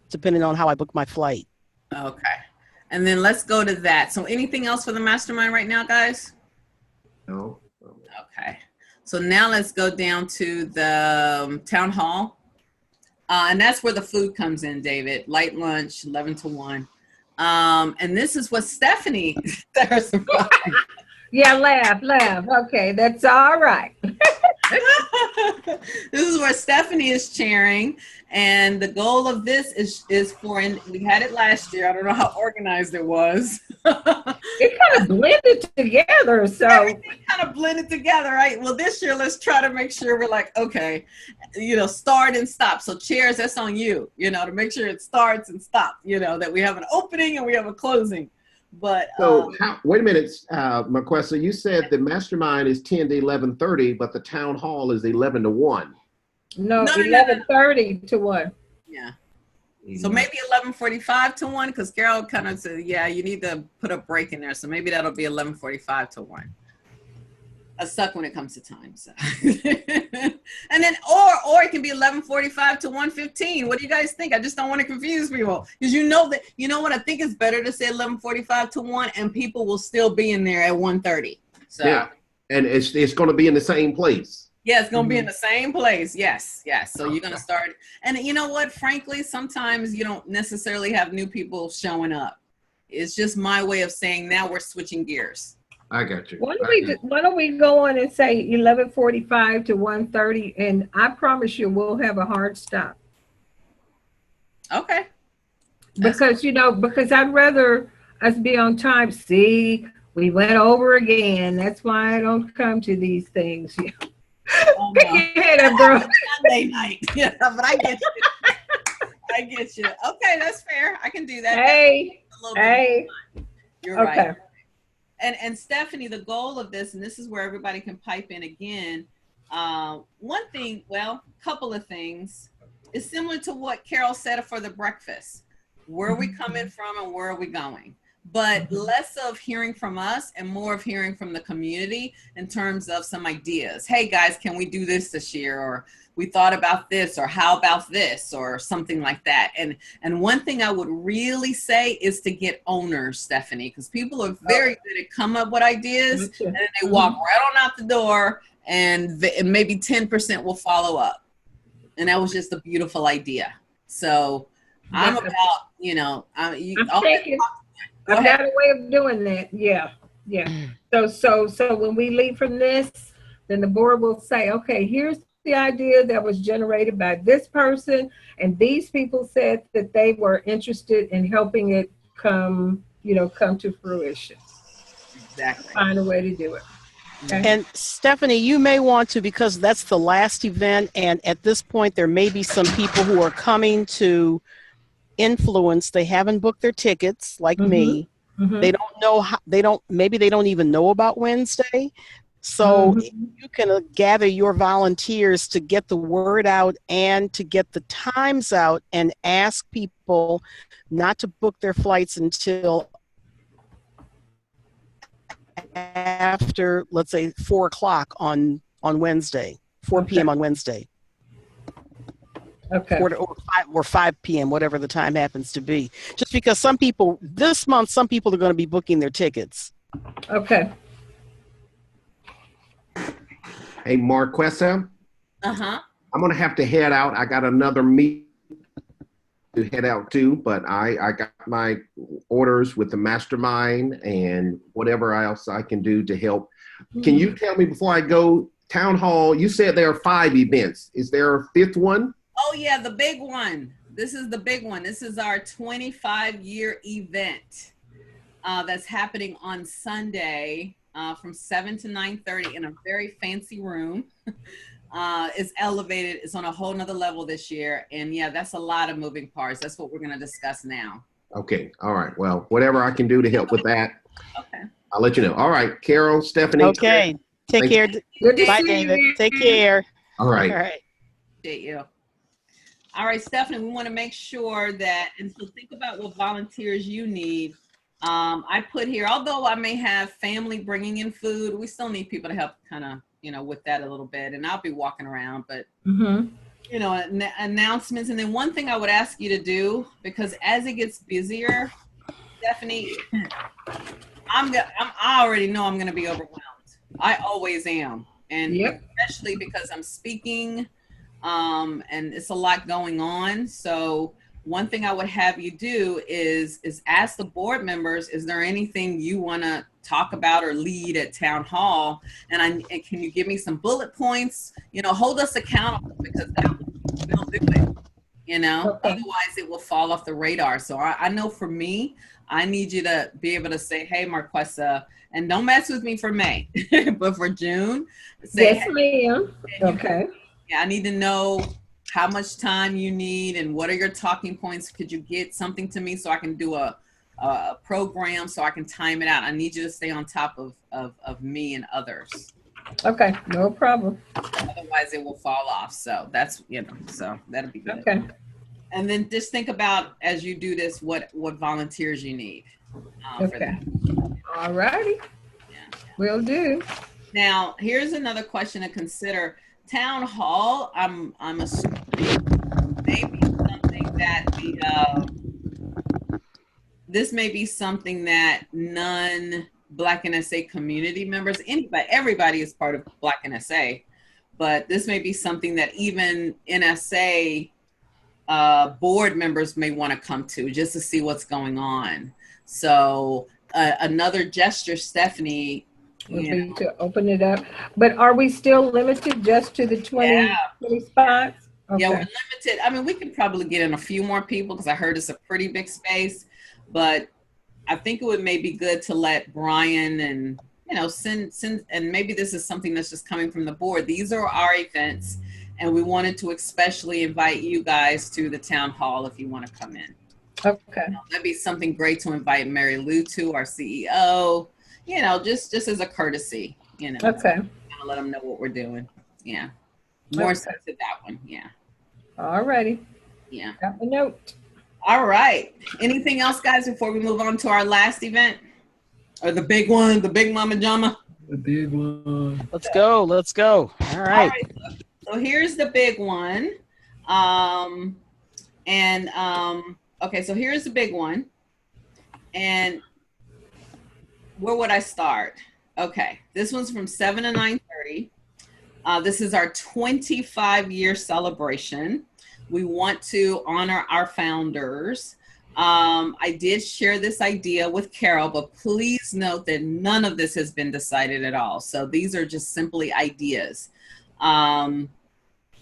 Speaker 3: depending on how I book my flight.
Speaker 1: Okay. And then let's go to that. So anything else for the mastermind right now, guys?
Speaker 2: No.
Speaker 1: Okay. So now let's go down to the town hall. And that's where the food comes in, David. Light lunch, 11 to 1. And this is what Stephanie,
Speaker 4: Yeah, laugh. Okay, that's all right.
Speaker 1: this is where Stephanie is chairing. And the goal of this is for, and we had it last year. I don't know how organized it was.
Speaker 4: It kind of blended together. So
Speaker 1: Everything kind of blended together, right? Well, this year, let's try to make sure we're like, okay, you know, start and stop. So chairs, that's on you, you know, to make sure it starts and stops, you know, that we have an opening and we have a closing. But
Speaker 2: So wait a minute, Marquessa, you said the mastermind is 10 to 11:30, but the town hall is 11 to 1.
Speaker 4: no,
Speaker 1: No.
Speaker 4: 11:30 to 1.
Speaker 1: yeah. So maybe 11:45 to 1, because Carol kind of said, yeah, you need to put a break in there. So maybe that'll be 11:45 to 1. I suck when it comes to time. So. And then, or it can be 11:45 to 1:15. What do you guys think? I just don't want to confuse people, because you know what, I think it's better to say 11:45 to 1, and people will still be in there at 1:30. So
Speaker 2: Yeah, and it's going to be in the same place.
Speaker 1: yeah, it's gonna be in the same place. Yes. So you're gonna start, and you know what? Frankly, sometimes you don't necessarily have new people showing up. It's just my way of saying now we're switching gears.
Speaker 2: I got you.
Speaker 4: Why don't we go on and say 11:45 to 1:30, and I promise you we'll have a hard stop.
Speaker 1: Okay.
Speaker 4: Because I'd rather us be on time. See, we went over again. That's why I don't come to these things.
Speaker 1: Oh,
Speaker 4: Pick
Speaker 1: no.
Speaker 4: your head up, bro.
Speaker 1: Sunday night. Yeah, but I get you. I get you. Okay, that's fair. I can do that.
Speaker 4: Hey,
Speaker 1: A little bit
Speaker 4: hey.
Speaker 1: more time. You're
Speaker 4: Okay.
Speaker 1: right. And Stephanie, the goal of this, and this is where everybody can pipe in again. One thing, well, couple of things, is similar to what Carol said for the breakfast. Where are we coming from and where are we going? But less of hearing from us and more of hearing from the community in terms of some ideas. Hey guys, can we do this year? Or we thought about this, or how about this, or something like that. And one thing I would really say is to get owners, Stephanie, because people are very good at come up with ideas and then they walk right on out the door, and maybe 10% will follow up. And that was just a beautiful idea. So I'm about,
Speaker 4: I've got a way of doing that. Yeah. So when we leave from this, then the board will say, okay, here's the idea that was generated by this person, and these people said that they were interested in helping it come to fruition.
Speaker 1: Exactly.
Speaker 4: Find a way to do it. Okay?
Speaker 3: And Stephanie, you may want to, because that's the last event, and at this point there may be some people who are coming to influence. They haven't booked their tickets, like me.
Speaker 4: Mhm.
Speaker 3: They don't know how, maybe they don't even know about Wednesday. So you can gather your volunteers to get the word out and to get the times out, and ask people not to book their flights until after, let's say, 4 o'clock on Wednesday, 4 p.m. on Wednesday.
Speaker 4: Okay.
Speaker 3: Or 5 p.m., whatever the time happens to be. Just because this month, some people are going to be booking their tickets.
Speaker 4: Okay.
Speaker 2: Hey, Marquessa,
Speaker 1: Uh-huh.
Speaker 2: I'm going to have to head out. I got another meeting to head out to, but I got my orders with the mastermind and whatever else I can do to help. Can you tell me before I go, Town Hall, you said there are 5 events. Is there a 5th one?
Speaker 1: Oh yeah, the big one. This is the big one. This is our 25-year event that's happening on Sunday from 7 to 9:30 in a very fancy room. It's elevated. It's on a whole nother level this year. And yeah, that's a lot of moving parts. That's what we're going to discuss now.
Speaker 2: Okay. All right. Well, whatever I can do to help with that,
Speaker 1: Okay.
Speaker 2: I'll let you know. All right. Carol, Stephanie.
Speaker 3: Okay. Take
Speaker 2: Thank
Speaker 3: care.
Speaker 4: Good to
Speaker 3: Bye,
Speaker 4: see
Speaker 3: David.
Speaker 4: you.
Speaker 3: Take care.
Speaker 2: All right.
Speaker 3: All right.
Speaker 1: Appreciate you. All right, Stephanie, we want to make sure that, and so think about what volunteers you need. I put here, although I may have family bringing in food, we still need people to help kind of, with that a little bit. And I'll be walking around, but, announcements. And then one thing I would ask you to do, because as it gets busier, Stephanie, I already know I'm going to be overwhelmed. I always am. And especially because I'm speaking, and it's a lot going on. So one thing I would have you do is ask the board members, is there anything you want to talk about or lead at Town Hall? And can you give me some bullet points? Hold us accountable, because we'll do it. Otherwise it will fall off the radar. So I know for me, I need you to be able to say, hey, Marquessa, and don't mess with me for May, but for June, say,
Speaker 4: yes, ma'am. Okay.
Speaker 1: I need to know how much time you need and what are your talking points. Could you get something to me so I can do a program so I can time it out? I need you to stay on top of me and others.
Speaker 4: Okay, no problem.
Speaker 1: Otherwise it will fall off. So that's, so that'll be good.
Speaker 4: Okay.
Speaker 1: And then just think about, as you do this, what volunteers you need.
Speaker 4: Okay. All righty.
Speaker 1: Yeah.
Speaker 4: Will do.
Speaker 1: Now, here's another question to consider. Town Hall, I'm assuming maybe something that this may be something that non-Black NSA community members, everybody is part of Black NSA, but this may be something that even NSA board members may want to come to just to see what's going on. So another gesture, Stephanie,
Speaker 4: would be to open it up. But are we still limited just to the 20 spots? Okay.
Speaker 1: Yeah, we're limited. I mean, we could probably get in a few more people because I heard it's a pretty big space, but I think it would maybe good to let Brian and, send, and maybe this is something that's just coming from the board. These are our events, and we wanted to especially invite you guys to the Town Hall if you want to come in.
Speaker 4: Okay.
Speaker 1: That'd be something great to invite Mary Lou to, our CEO, just as a courtesy,
Speaker 4: Okay.
Speaker 1: Let them know what we're doing. Yeah. More so to that one. Yeah.
Speaker 4: All righty.
Speaker 1: Yeah.
Speaker 4: Got the note.
Speaker 1: All right. Anything else, guys, before we move on to our last event? Or the big one, the big Mama Jama?
Speaker 6: The big one.
Speaker 3: Let's go. Let's go. All right.
Speaker 1: So here's the big one. Okay, so here's the big one. And where would I start? Okay, this one's from 7 to 9:30. This is our 25-year celebration. We want to honor our founders. I did share this idea with Carol, but please note that none of this has been decided at all. So these are just simply ideas.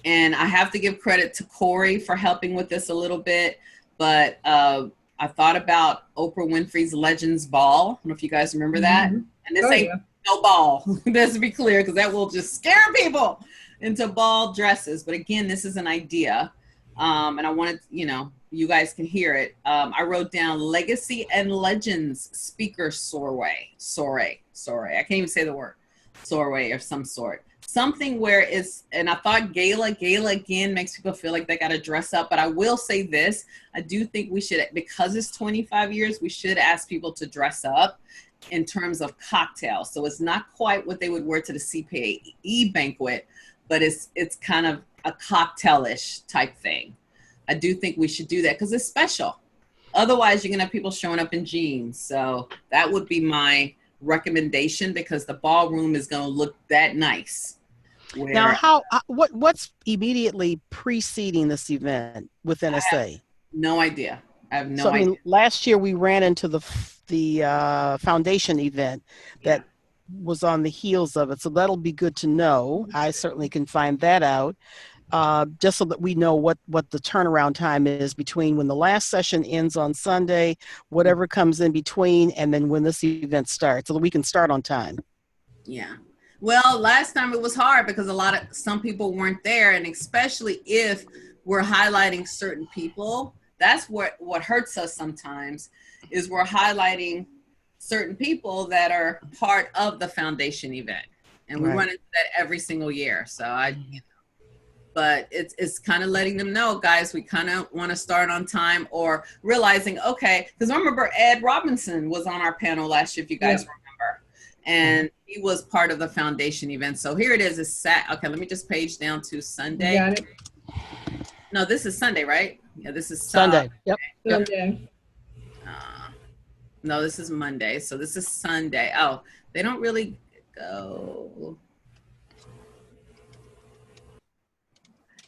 Speaker 1: And I have to give credit to Corey for helping with this a little bit, but I thought about Oprah Winfrey's Legends Ball. I don't know if you guys remember that.
Speaker 4: Mhm.
Speaker 1: And this
Speaker 4: Oh,
Speaker 1: ain't
Speaker 4: yeah.
Speaker 1: no ball. Let's be clear, because that will just scare people into ball dresses. But again, this is an idea. And I wanted, you guys can hear it. I wrote down Legacy and Legends Speaker Soiree. I can't even say the word. Soiree of some sort. Something where it's, and I thought gala again makes people feel like they got to dress up. But I will say this, I do think we should, because it's 25 years, we should ask people to dress up in terms of cocktails. So it's not quite what they would wear to the CPAE banquet, but it's kind of a cocktailish type thing. I do think we should do that because it's special. Otherwise, you're going to have people showing up in jeans. So that would be my recommendation, because the ballroom is going to look that nice.
Speaker 3: Now, what's immediately preceding this event with NSA?
Speaker 1: No idea. I have no idea.
Speaker 3: Last year we ran into the foundation event that was on the heels of it, so that'll be good to know. I certainly can find that out, just so that we know what the turnaround time is between when the last session ends on Sunday, whatever comes in between, and then when this event starts, so that we can start on time.
Speaker 1: Yeah. Well, last time it was hard because some people weren't there, and especially if we're highlighting certain people, that's what hurts us sometimes, is we're highlighting certain people that are part of the foundation event, and we run into that every single year. So but it's kind of letting them know, guys, we kind of want to start on time, or realizing, okay, because I remember Ed Robinson was on our panel last year, if you guys remember, and he was part of the foundation event. So here it is. It's okay, let me just page down to Sunday.
Speaker 4: You got it?
Speaker 1: No, this is Sunday, right? Yeah, this is
Speaker 3: Sunday. Yep.
Speaker 4: Sunday.
Speaker 1: No, this is Monday. So this is Sunday. Oh, they don't really go.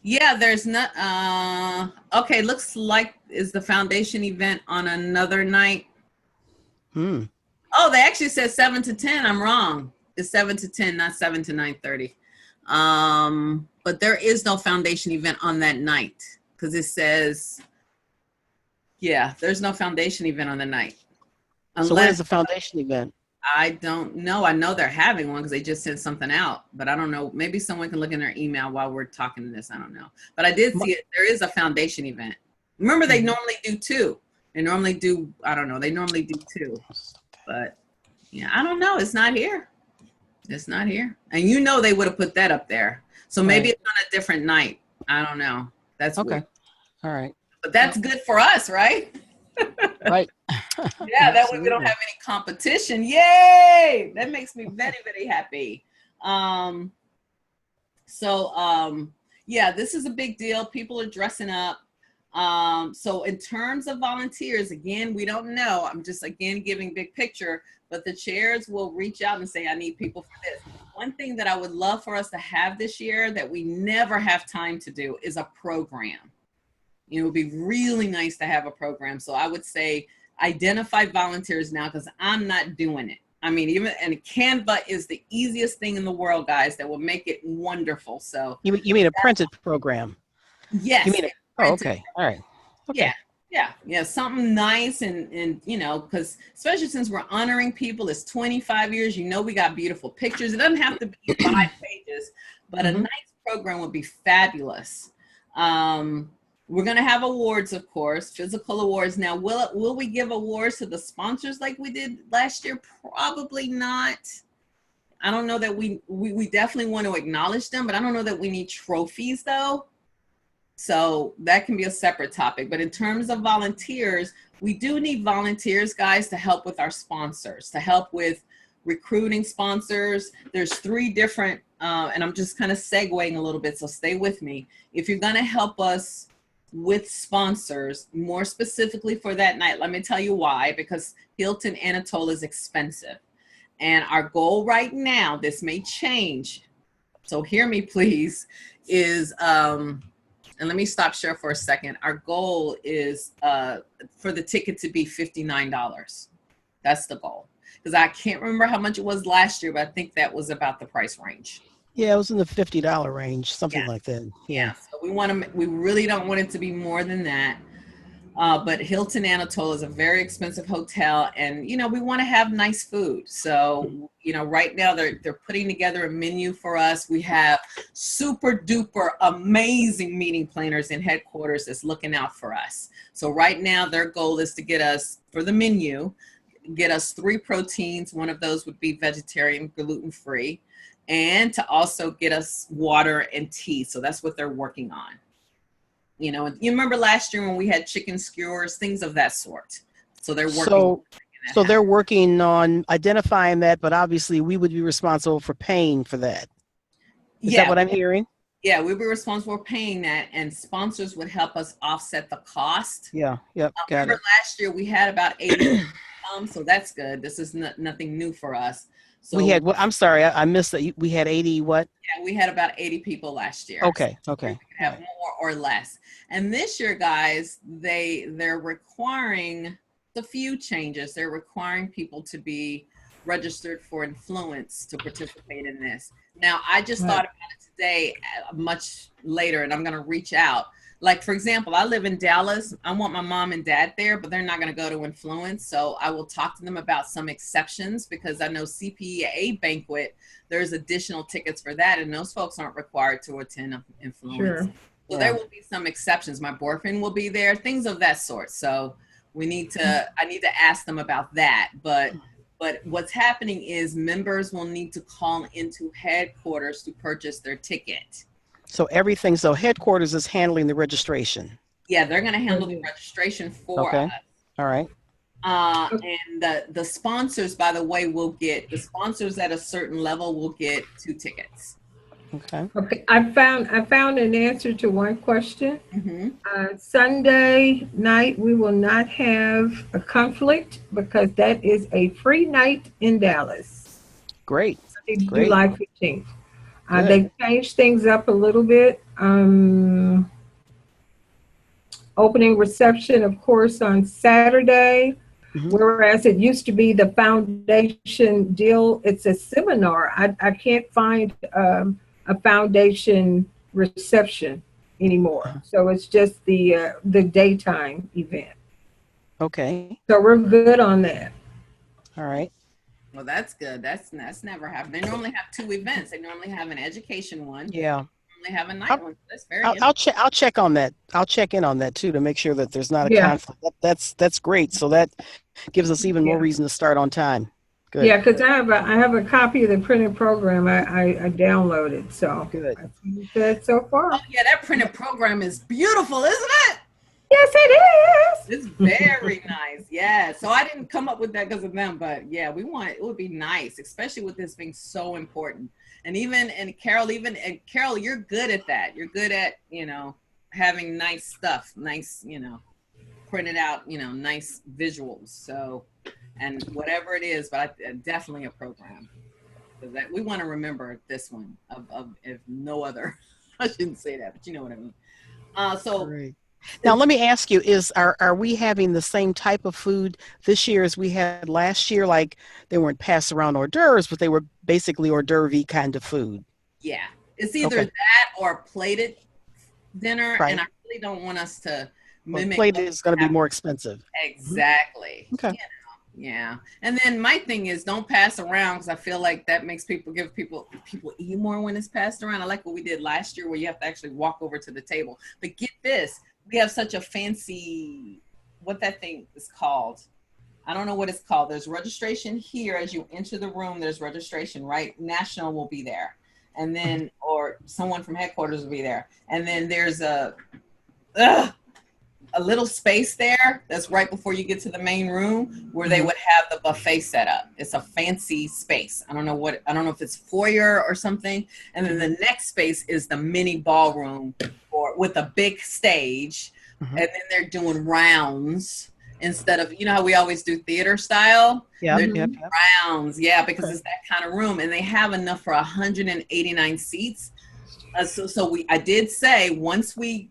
Speaker 1: Yeah, there's not. Okay, looks like is the foundation event on another night. Oh, they actually said 7 to 10. I'm wrong. It's 7 to 10, not 7 to 9:30. But there is no foundation event on that night, because it says, there's no foundation event on the night.
Speaker 3: So when is the foundation event?
Speaker 1: I don't know. I know they're having one because they just sent something out, but I don't know. Maybe someone can look in their email while we're talking to this. I don't know. But I did see it. There is a foundation event. Remember, they normally do 2. They normally do, I don't know. They normally do 2. But yeah, I don't know. It's not here. It's not here. And they would have put that up there. So maybe it's on a different night. I don't know. That's
Speaker 3: okay.
Speaker 1: weird.
Speaker 3: All right.
Speaker 1: But that's good for us, right?
Speaker 3: Right.
Speaker 1: Yeah, that way we don't have any competition. Yay! That makes me very, very happy. This is a big deal. People are dressing up. So in terms of volunteers, again, we don't know. I'm just, again, giving big picture, but the chairs will reach out and say, I need people for this. One thing that I would love for us to have this year that we never have time to do is a program. It would be really nice to have a program. So I would say identify volunteers now, because I'm not doing it. I mean, and Canva is the easiest thing in the world, guys, that will make it wonderful. So
Speaker 3: you mean a printed program?
Speaker 1: Yes.
Speaker 3: You mean okay. All right. Okay.
Speaker 1: Yeah. Something nice, and because especially since we're honoring people, it's 25 years. We got beautiful pictures. It doesn't have to be 5 pages, but a nice program would be fabulous. We're going to have awards, of course, physical awards. Now, will we give awards to the sponsors like we did last year? Probably not. I don't know that we definitely want to acknowledge them, but I don't know that we need trophies, though. So that can be a separate topic. But in terms of volunteers, we do need volunteers, guys, to help with our sponsors, to help with recruiting sponsors. There's 3 different, and I'm just kind of segueing a little bit, so stay with me. If you're going to help us with sponsors, more specifically for that night, let me tell you why. Because Hilton Anatole is expensive, and our goal right now, this may change, so hear me please, is and let me stop share for a second. Our goal is for the ticket to be $59. That's the goal, because I can't remember how much it was last year, but I think that was about the price range.
Speaker 3: Yeah, it was in the $50 range, something
Speaker 1: Yeah.
Speaker 3: like that.
Speaker 1: Yeah.
Speaker 3: Yeah.
Speaker 1: So we really don't want it to be more than that. But Hilton Anatole is a very expensive hotel, and we want to have nice food. So right now they're putting together a menu for us. We have super duper amazing meeting planners in headquarters that's looking out for us. So right now their goal is to get us for the menu, get us 3 proteins. One of those would be vegetarian, gluten-free, and to also get us water and tea. So that's what they're working on. You remember last year when we had chicken skewers, things of that sort. So they're working.
Speaker 3: So they're working on identifying that, but obviously we would be responsible for paying for that. Is that what I'm hearing?
Speaker 1: Yeah, we'd be responsible for paying that, and sponsors would help us offset the cost.
Speaker 3: Yeah, yep, got
Speaker 1: remember
Speaker 3: it.
Speaker 1: last year we had about 80, so that's good. This is nothing new for us. So
Speaker 3: we had, I'm sorry, I missed that. We had 80 what?
Speaker 1: Yeah, we had about 80 people last year.
Speaker 3: Okay.
Speaker 1: So we could have more or less. And this year, guys, they're requiring a few changes. They're requiring people to be registered for Influence to participate in this. Now, I just thought about it today, much later, and I'm going to reach out. Like, for example, I live in Dallas. I want my mom and dad there, but they're not going to go to Influence. So I will talk to them about some exceptions, because I know CPA banquet, there's additional tickets for that, and those folks aren't required to attend Influence. Sure. So there will be some exceptions. My boyfriend will be there, things of that sort. So I need to ask them about that. But what's happening is members will need to call into headquarters to purchase their ticket.
Speaker 3: So headquarters is handling the registration.
Speaker 1: Yeah, they're going to handle the registration for us.
Speaker 3: All right.
Speaker 1: And the sponsors, by the way, the sponsors at a certain level will get 2 tickets.
Speaker 3: Okay.
Speaker 4: I found an answer to one question.
Speaker 1: Mm-hmm.
Speaker 4: Sunday night we will not have a conflict, because that is a free night in Dallas.
Speaker 3: Great.
Speaker 4: July 15th. They changed things up a little bit. Opening reception, of course, on Saturday, whereas it used to be the foundation deal. It's a seminar. I can't find a foundation reception anymore. So it's just the daytime event.
Speaker 3: Okay.
Speaker 4: So we're good on that.
Speaker 3: All right.
Speaker 1: Well, that's good. That's never happened. They normally have 2 events. They normally have an education one.
Speaker 3: Yeah.
Speaker 1: They have a night one. That's very
Speaker 3: I'll check on that. I'll check in on that too, to make sure that there's not a conflict. That's great. So that gives us even more reason to start on time. Good.
Speaker 4: Yeah, because I have a copy of the printed program I downloaded. So
Speaker 3: good.
Speaker 4: Good so far.
Speaker 1: Oh yeah, that printed program is beautiful, isn't it?
Speaker 4: Yes, it is.
Speaker 1: It's very nice. Yeah. So I didn't come up with that because of them, but yeah, it would be nice, especially with this being so important. And Carol, you're good at that. You're good at, having nice stuff, nice, printed out, nice visuals. So, and whatever it is, but definitely a program. That we want to remember this one of if no other. I shouldn't say that, but you know what I mean.
Speaker 3: Great. Now, let me ask you, are we having the same type of food this year as we had last year? Like, they weren't passed around hors d'oeuvres, but they were basically hors d'oeuvre kind of food.
Speaker 1: Yeah. It's either that or a plated dinner. Right. And I really don't want us to mimic.
Speaker 3: Plated is going to be more expensive.
Speaker 1: Exactly.
Speaker 3: Okay.
Speaker 1: Yeah. And then my thing is, don't pass around, because I feel like that makes people eat more when it's passed around. I like what we did last year, where you have to actually walk over to the table. But get this. We have such a fancy, what that thing is called. I don't know what it's called. There's registration here as you enter the room. There's registration, right? National will be there. And then, or someone from headquarters will be there. And then there's a little space there that's right before you get to the main room, where they would have the buffet set up. It's a fancy space. I don't know if it's foyer or something. And then the next space is the mini ballroom with a big stage. And then they're doing rounds instead of, how we always do theater style.
Speaker 3: Yeah.
Speaker 1: They're doing rounds. Yeah. Because it's that kind of room, and they have enough for 189 seats. I did say, once we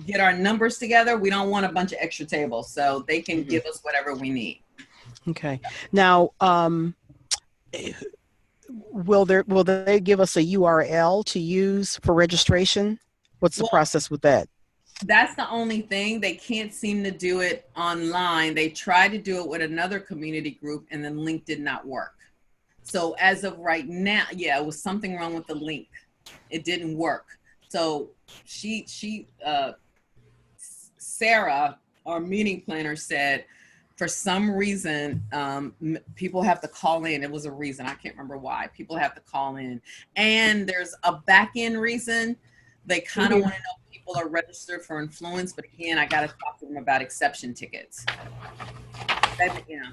Speaker 1: get our numbers together, we don't want a bunch of extra tables, so they can give us whatever we need.
Speaker 3: Okay. Now, will they give us a URL to use for registration? What's the
Speaker 1: Well,
Speaker 3: process with that?
Speaker 1: that's the only thing. They can't seem to do it online. They tried to do it with another community group and the link did not work. So as of right now, yeah, it was something wrong with the link. It didn't work. So Sarah, our meeting planner, said for some reason, people have to call in. It was a reason. I can't remember why. People have to call in. And there's a back end reason. They kind of want to know if people are registered for influence, but again, I got to talk to them about exception tickets.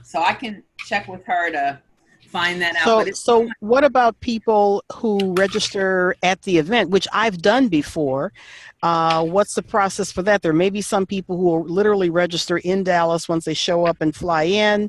Speaker 1: So I can check with her to find that out.
Speaker 3: So what about people who register at the event, which I've done before? What's the process for that? There may be some people who will literally register in Dallas once they show up and fly in.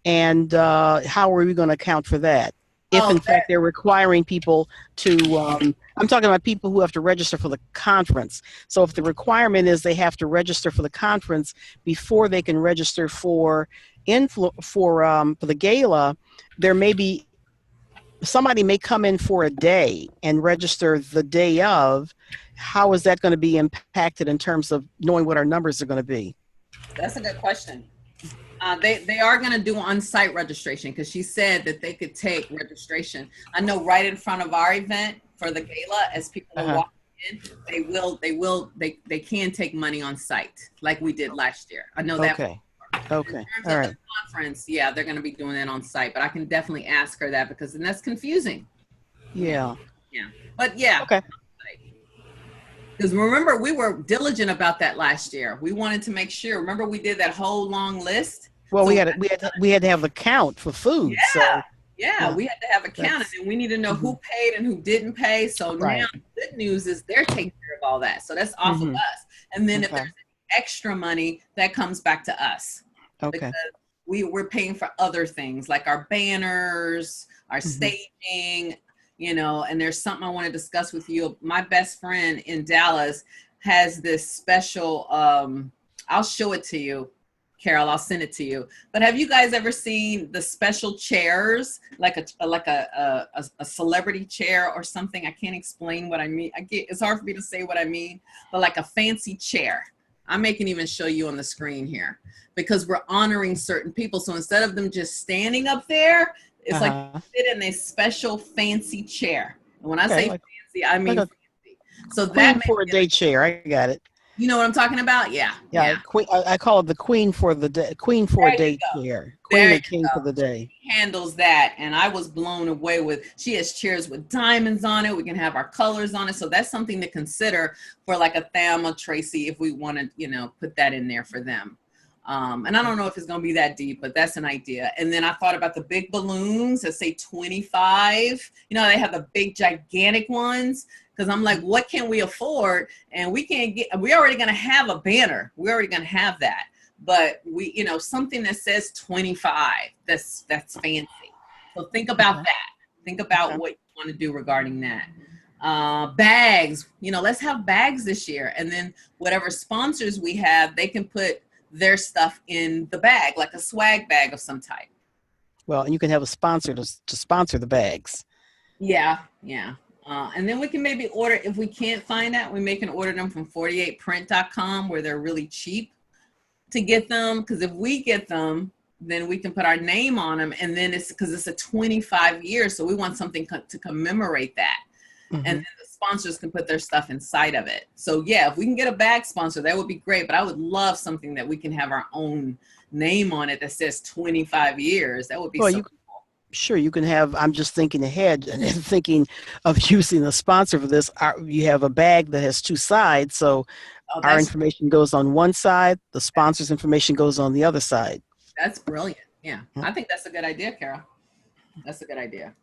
Speaker 3: And how are we going to account for that? If in fact they're requiring people to, I'm talking about people who have to register for the conference. So if the requirement is they have to register for the conference before they can register for the gala, there may be, somebody may come in for a day and register the day of. How is that going to be impacted in terms of knowing what our numbers are going to be?
Speaker 1: That's a good question. They are going to do on-site registration because she said that they could take registration. I know right in front of our event for the gala, as people are walking in, they can take money on site like we did last year. I know that.
Speaker 3: Okay.
Speaker 1: All right. The conference, yeah, they're going to be doing that on site, but I can definitely ask her that because then that's confusing.
Speaker 3: Yeah.
Speaker 1: Yeah. But yeah.
Speaker 3: Okay.
Speaker 1: Because remember, we were diligent about that last year. We wanted to make sure. Remember, we did that whole long list.
Speaker 3: Well, so we had to have the count for food.
Speaker 1: Yeah,
Speaker 3: so.
Speaker 1: Yeah, we had to have a count, and we need to know who paid and who didn't pay. So now the good news is they're taking care of all that. So that's off of us. And then if there's extra money, that comes back to us.
Speaker 3: Okay.
Speaker 1: Because we're paying for other things like our banners, our staging. You know, and there's something I want to discuss with you. My best friend in Dallas has this special, I'll show it to you, Carol, I'll send it to you. But have you guys ever seen the special chairs, like a celebrity chair or something? I can't explain what I mean. It's hard for me to say what I mean, but like a fancy chair. I may can even show you on the screen here because we're honoring certain people. So instead of them just standing up there, it's like you sit in a special fancy chair. And when I say fancy, I mean fancy. So
Speaker 3: that for a day chair. I got it.
Speaker 1: You know what I'm talking about? Yeah.
Speaker 3: Yeah. I call it the queen for the day. Queen for a day chair. Queen and king for the day.
Speaker 1: She handles that, and I was blown away with. She has chairs with diamonds on it. We can have our colors on it. So that's something to consider for like a Thelma, Tracy, if we want to, put that in there for them. And I don't know if it's going to be that deep, but that's an idea. And then I thought about the big balloons that say 25. They have the big, gigantic ones. Because I'm like, what can we afford? And we're already going to have a banner. We're already going to have that. But something that says 25, that's fancy. So think about that. Think about what you want to do regarding that. Bags, let's have bags this year. And then whatever sponsors we have, they can put their stuff in the bag, like a swag bag of some type.
Speaker 3: Well, and you can have a sponsor to sponsor the bags.
Speaker 1: Yeah. And then we can maybe order, if we can't find that, we can order them from 48print.com where they're really cheap to get them. Because if we get them, then we can put our name on them. And then it's because it's a 25 years. So we want something to commemorate that. And then the sponsors can put their stuff inside of it. So yeah, if we can get a bag sponsor, that would be great. But I would love something that we can have our own name on it that says 25 years. That would be cool.
Speaker 3: Sure, you can have, I'm just thinking ahead and thinking of using a sponsor for this. You have a bag that has two sides. So our information goes on one side, the sponsor's information goes on the other side.
Speaker 1: That's brilliant. Yeah, I think that's a good idea, Carol. That's a good idea.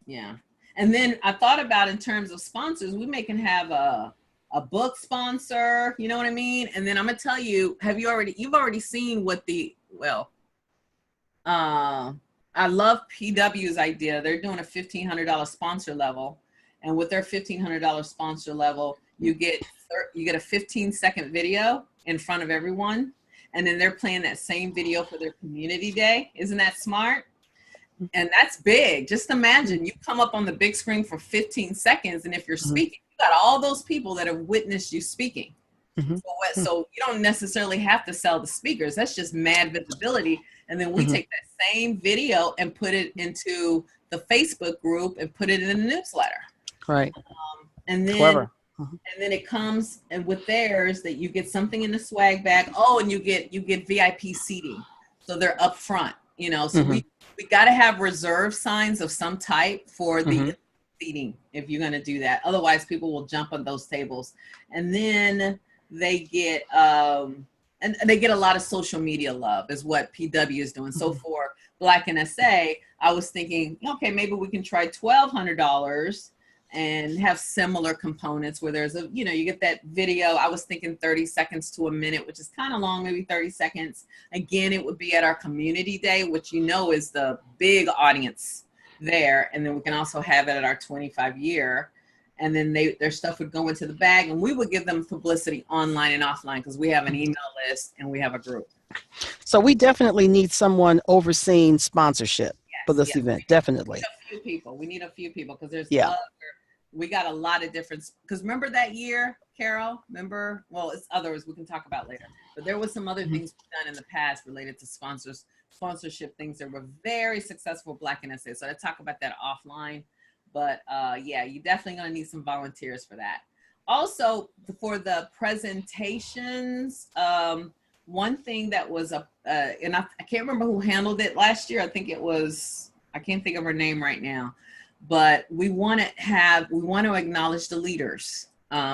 Speaker 1: Yeah. And then I thought about in terms of sponsors, we can have a book sponsor, you know what I mean? And then I'm going to tell you, you've already seen what I love PW's idea. They're doing a $1,500 sponsor level. And with their $1,500 sponsor level, you get a 15-second video in front of everyone. And then they're playing that same video for their community day. Isn't that smart? And that's big. Just imagine you come up on the big screen for 15 seconds, and if you're speaking, you got all those people that have witnessed you speaking. So you don't necessarily have to sell the speakers. That's just mad visibility. And then we take that same video and put it into the Facebook group and put it in a newsletter.
Speaker 3: Right.
Speaker 1: And then
Speaker 3: Clever.
Speaker 1: and then it comes and with theirs that you get something in the swag bag. Oh, and you get VIP seating. So they're up front, you know. So we got to have reserve signs of some type for the seating if you're going to do that. Otherwise, people will jump on those tables. And then they get and they get a lot of social media love is what PW is doing. So for Black NSA, I was thinking, okay, maybe we can try $1,200 and have similar components where there's a, you know, you get that video. I was thinking 30 seconds to a minute, which is kind of long, maybe 30 seconds. Again, it would be at our community day, which you know is the big audience there. And then we can also have it at our 25-year. And then their stuff would go into the bag, and we would give them publicity online and offline because we have an email list and we have a group.
Speaker 3: So we definitely need someone overseeing sponsorship for this event. Definitely.
Speaker 1: We need a few people because there's we got a lot of different, because remember that year, Carol? Remember? Well, it's others we can talk about later. But there was some other things we've done in the past related to sponsorship things that were very successful Black NSA. So I talk about that offline. But yeah, you're definitely going to need some volunteers for that. Also, for the presentations, one thing that was and I can't remember who handled it last year. I think it was, I can't think of her name right now. But we want to acknowledge the leaders.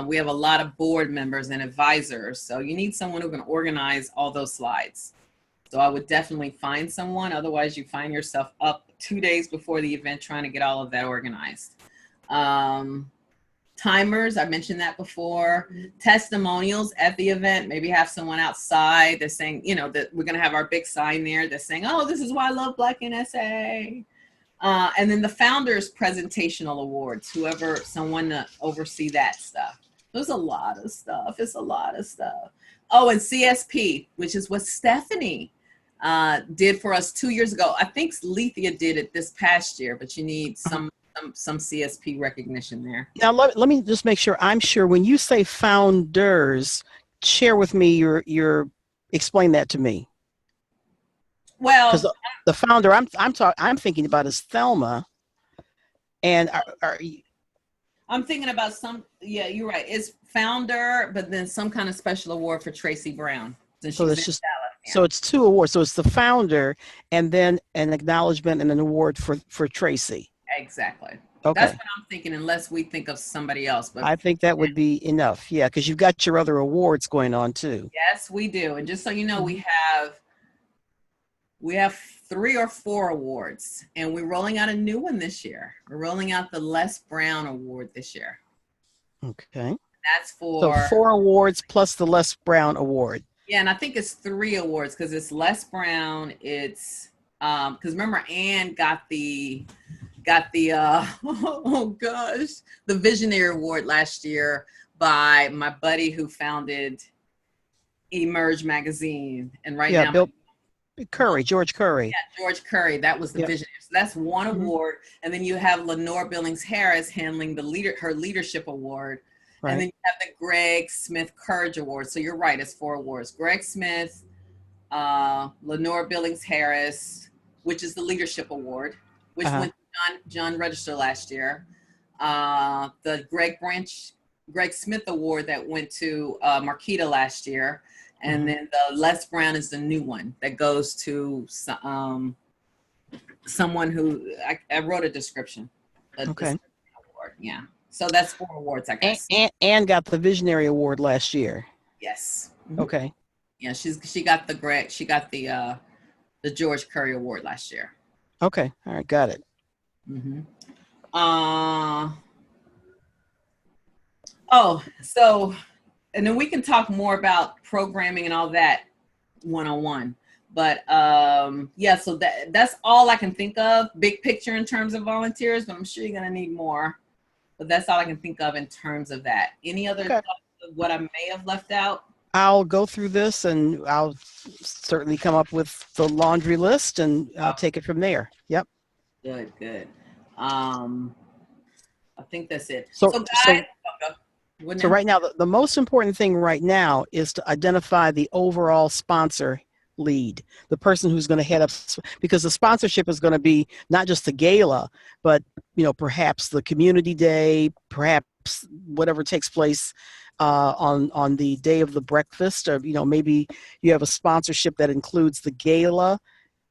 Speaker 1: We have a lot of board members and advisors. So you need someone who can organize all those slides. So I would definitely find someone. Otherwise, you find yourself up 2 days before the event trying to get all of that organized. Timers, I mentioned that before. Testimonials at the event. Maybe have someone outside that's saying, you know, that we're going to have our big sign there that's saying, oh, this is why I love Black NSA. And then the founders presentational awards, someone to oversee that stuff. There's a lot of stuff. It's a lot of stuff. Oh, and CSP, which is what Stephanie did for us 2 years ago. I think Lethea did it this past year, but you need some CSP recognition there.
Speaker 3: Now, let me just make sure I'm sure when you say founders, share with me your explain that to me.
Speaker 1: Well,
Speaker 3: because the founder I'm thinking about is Thelma, and
Speaker 1: I'm thinking about yeah, you're right. It's founder, but then some kind of special award for Tracy Brown.
Speaker 3: So it's just so it's 2 awards. So it's the founder, and then an acknowledgement and an award for Tracy.
Speaker 1: Exactly.
Speaker 3: Okay.
Speaker 1: That's what I'm thinking, unless we think of somebody else. But
Speaker 3: I think that would be enough. Yeah, because you've got your other awards going on too.
Speaker 1: Yes, we do. And just so you know, we have 3 or 4 awards, and we're rolling out a new one this year. We're rolling out the Les Brown Award this year.
Speaker 3: Okay.
Speaker 1: That's for
Speaker 3: 4 awards plus the Les Brown Award.
Speaker 1: Yeah, and I think it's 3 awards because it's Les Brown. It's because remember Ann got the oh gosh, the Visionary Award last year by my buddy who founded Emerge magazine, and now
Speaker 3: Bill Curry, George Curry.
Speaker 1: Yeah, George Curry. That was the Visionary. So that's 1 award, and then you have Lenore Billings Harris handling her leadership award. Right. And then you have the Greg Smith Courage Award. So you're right, it's 4 awards. Greg Smith, Lenore Billings Harris, which is the Leadership Award, which went to John Register last year. The Greg Smith Award that went to Marquita last year. And then the Les Brown is the new one that goes to someone who, I wrote a description. Award. Yeah. So that's 4 awards, I guess.
Speaker 3: Anne got the Visionary Award last year.
Speaker 1: Yes.
Speaker 3: Okay.
Speaker 1: Yeah, she got the George Curry Award last year.
Speaker 3: Okay. All right. Got it.
Speaker 1: Mm-hmm. So, and then we can talk more about programming and all that one-on-one. But yeah, so that's all I can think of, big picture in terms of volunteers, but I'm sure you're gonna need more. But that's all I can think of in terms of that. Any other thoughts of what I may have left out?
Speaker 3: I'll go through this and I'll certainly come up with the laundry list, and I'll take it from there. Yep.
Speaker 1: Good, good. I think that's it.
Speaker 3: So-
Speaker 1: So
Speaker 3: so-
Speaker 1: guys, what
Speaker 3: So
Speaker 1: now?
Speaker 3: right now, the most important thing right now is to identify the overall sponsor lead, the person who's going to head up, because the sponsorship is going to be not just the gala, but perhaps the community day, perhaps whatever takes place on the day of the breakfast, or maybe you have a sponsorship that includes the gala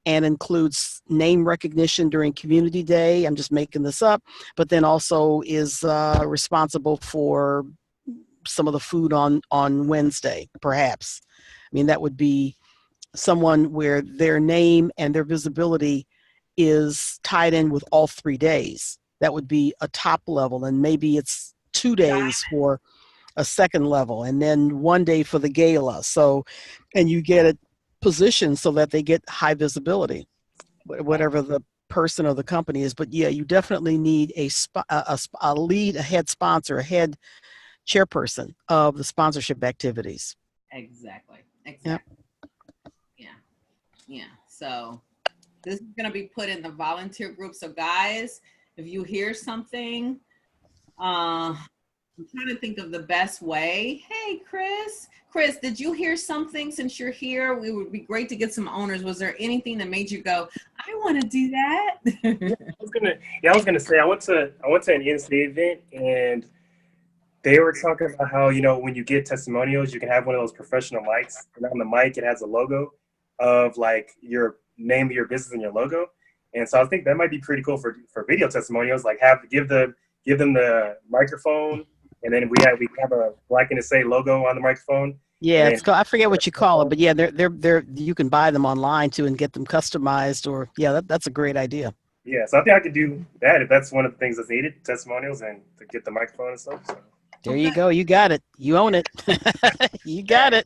Speaker 3: and includes name recognition during community day. I'm just making this up, but then also is responsible for some of the food on Wednesday, perhaps. I mean, that would be someone where their name and their visibility is tied in with all 3 days. That would be a top level, and maybe it's 2 days for a second level, and then 1 day for the gala. So, and you get it positioned so that they get high visibility, whatever the person or the company is. But yeah, you definitely need a lead, a head sponsor, a head chairperson of the sponsorship activities.
Speaker 1: Exactly. Yeah. Yeah. So this is going to be put in the volunteer group. So guys, if you hear something, I'm trying to think of the best way. Hey, Chris, did you hear something since you're here? It would be great to get some owners. Was there anything that made you go, I want to do that?
Speaker 5: I was gonna say I went to an in-state event, and they were talking about how, when you get testimonials, you can have one of those professional mics, and on the mic it has a logo of like your name of your business and your logo. And so I think that might be pretty cool for video testimonials. Like give them the microphone, and then we have a Black NSA logo on the microphone.
Speaker 3: Yeah,
Speaker 5: And
Speaker 3: it's called, I forget what you call it, but yeah, they're you can buy them online too and get them customized. Or yeah, that's a great idea.
Speaker 5: Yeah, so I think I could do that if that's one of the things that's needed, testimonials, and to get the microphone and stuff. So.
Speaker 3: There you go. You got it. You own it. You got it.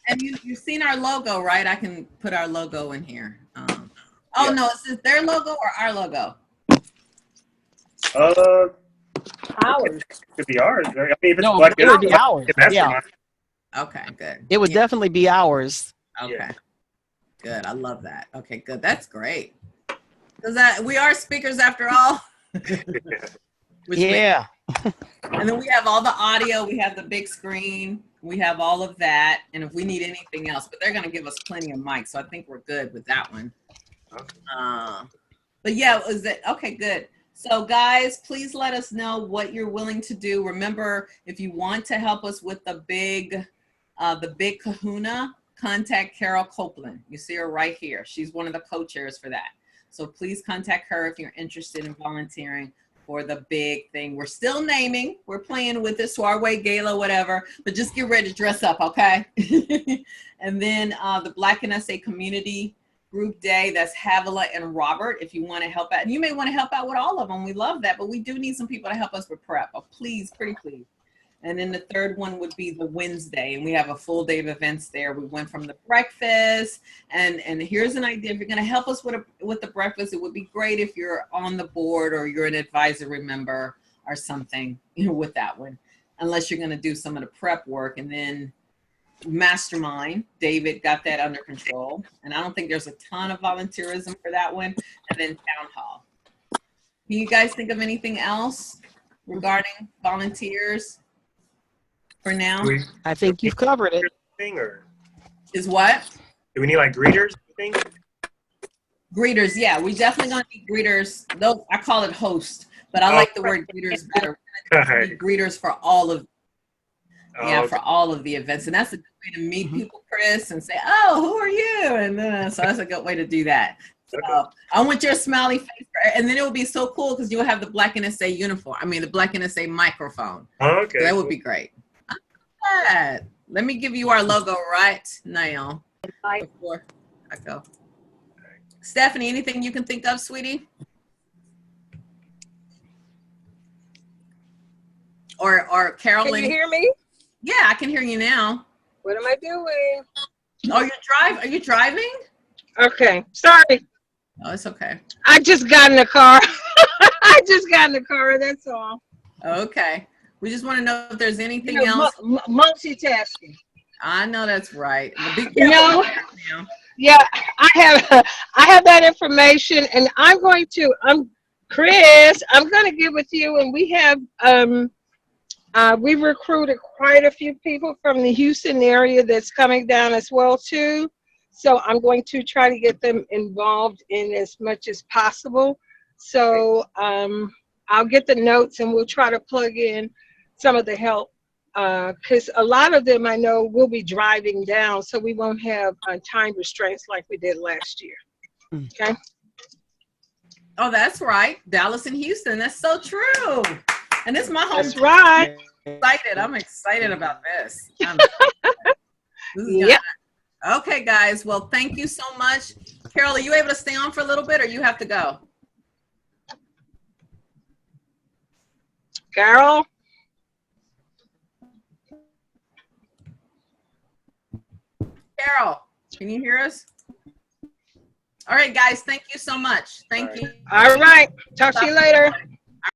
Speaker 1: And you've seen our logo, right? I can put our logo in here.
Speaker 5: Yeah.
Speaker 1: No, is this their logo or our logo?
Speaker 4: Ours.
Speaker 5: Could be ours. Right? I mean, if it's
Speaker 3: No,
Speaker 5: Black
Speaker 3: it would be ours.
Speaker 5: Mastermind,
Speaker 3: Yeah,
Speaker 1: Okay, good.
Speaker 3: it would definitely be ours.
Speaker 1: Okay.
Speaker 5: Yeah.
Speaker 1: Good. I love that. Okay, good. That's great. Because we are speakers after all.
Speaker 3: Yeah.
Speaker 1: And then we have all the audio. We have the big screen. We have all of that. And if we need anything else, but they're going to give us plenty of mics. So I think we're good with that one. But yeah, is it okay? Good. So guys, please let us know what you're willing to do. Remember, if you want to help us with the big kahuna, contact Carol Copeland. You see her right here. She's one of the co-chairs for that. So please contact her if you're interested in volunteering for the big thing. We're still naming. We're playing with it, Soiree, Gala, whatever. But just get ready to dress up, okay? And then the Black NSA Community Group Day, that's Havila and Robert, if you want to help out. And you may want to help out with all of them. We love that. But we do need some people to help us with prep. Oh, please, pretty please. And then the third one would be the Wednesday, and we have a full day of events there. We went from the breakfast, and here's an idea. If you're going to help us with the breakfast, it would be great if you're on the board or you're an advisory member or something, with that one, unless you're going to do some of the prep work. And then Mastermind, David got that under control, and I don't think there's a ton of volunteerism for that one. And then Town Hall. Can you guys think of anything else regarding volunteers? For now,
Speaker 3: I think you've covered it.
Speaker 5: Or
Speaker 1: is what?
Speaker 5: do we need like greeters? You think?
Speaker 1: Greeters, yeah, we definitely gonna need greeters. Though I call it host, but I like the word greeters better. We're gonna need greeters for all of, for all of the events, and that's a good way to meet people, Chris, and say, "Oh, who are you?" And then so that's a good way to do that. So I want your smiley face, and then it would be so cool because you'll have the Black NSA uniform. I mean, the Black NSA microphone.
Speaker 5: Okay.
Speaker 1: So that would be great. Let me give you our logo right now before I go. Stephanie, anything you can think of, sweetie? Or Carolyn?
Speaker 4: Can you hear me?
Speaker 1: Yeah, I can hear you now.
Speaker 4: What am I doing?
Speaker 1: Oh, are you driving?
Speaker 4: Okay, sorry.
Speaker 1: Oh, it's okay.
Speaker 4: I just got in the car. That's all.
Speaker 1: Okay. We just want to know if there's anything else.
Speaker 4: Multitasking.
Speaker 1: I know that's right. Be
Speaker 4: You know,
Speaker 1: careful now.
Speaker 4: Yeah, I have that information, and Chris, I'm going to get with you, and we have we recruited quite a few people from the Houston area that's coming down as well too. So I'm going to try to get them involved in as much as possible. So I'll get the notes and we'll try to plug in some of the help because a lot of them I know will be driving down, so we won't have time restraints like we did last year. Okay.
Speaker 1: Oh, that's right. Dallas and Houston. That's so true. And this is my home.
Speaker 4: That's right.
Speaker 1: I'm excited about this.
Speaker 4: Yep.
Speaker 1: Okay, guys. Well, thank you so much. Carol, are you able to stay on for a little bit or you have to go?
Speaker 4: Carol?
Speaker 1: Carol, can you hear us? All right, guys. Thank you so much. Thank you.
Speaker 4: All right. Talk to you later.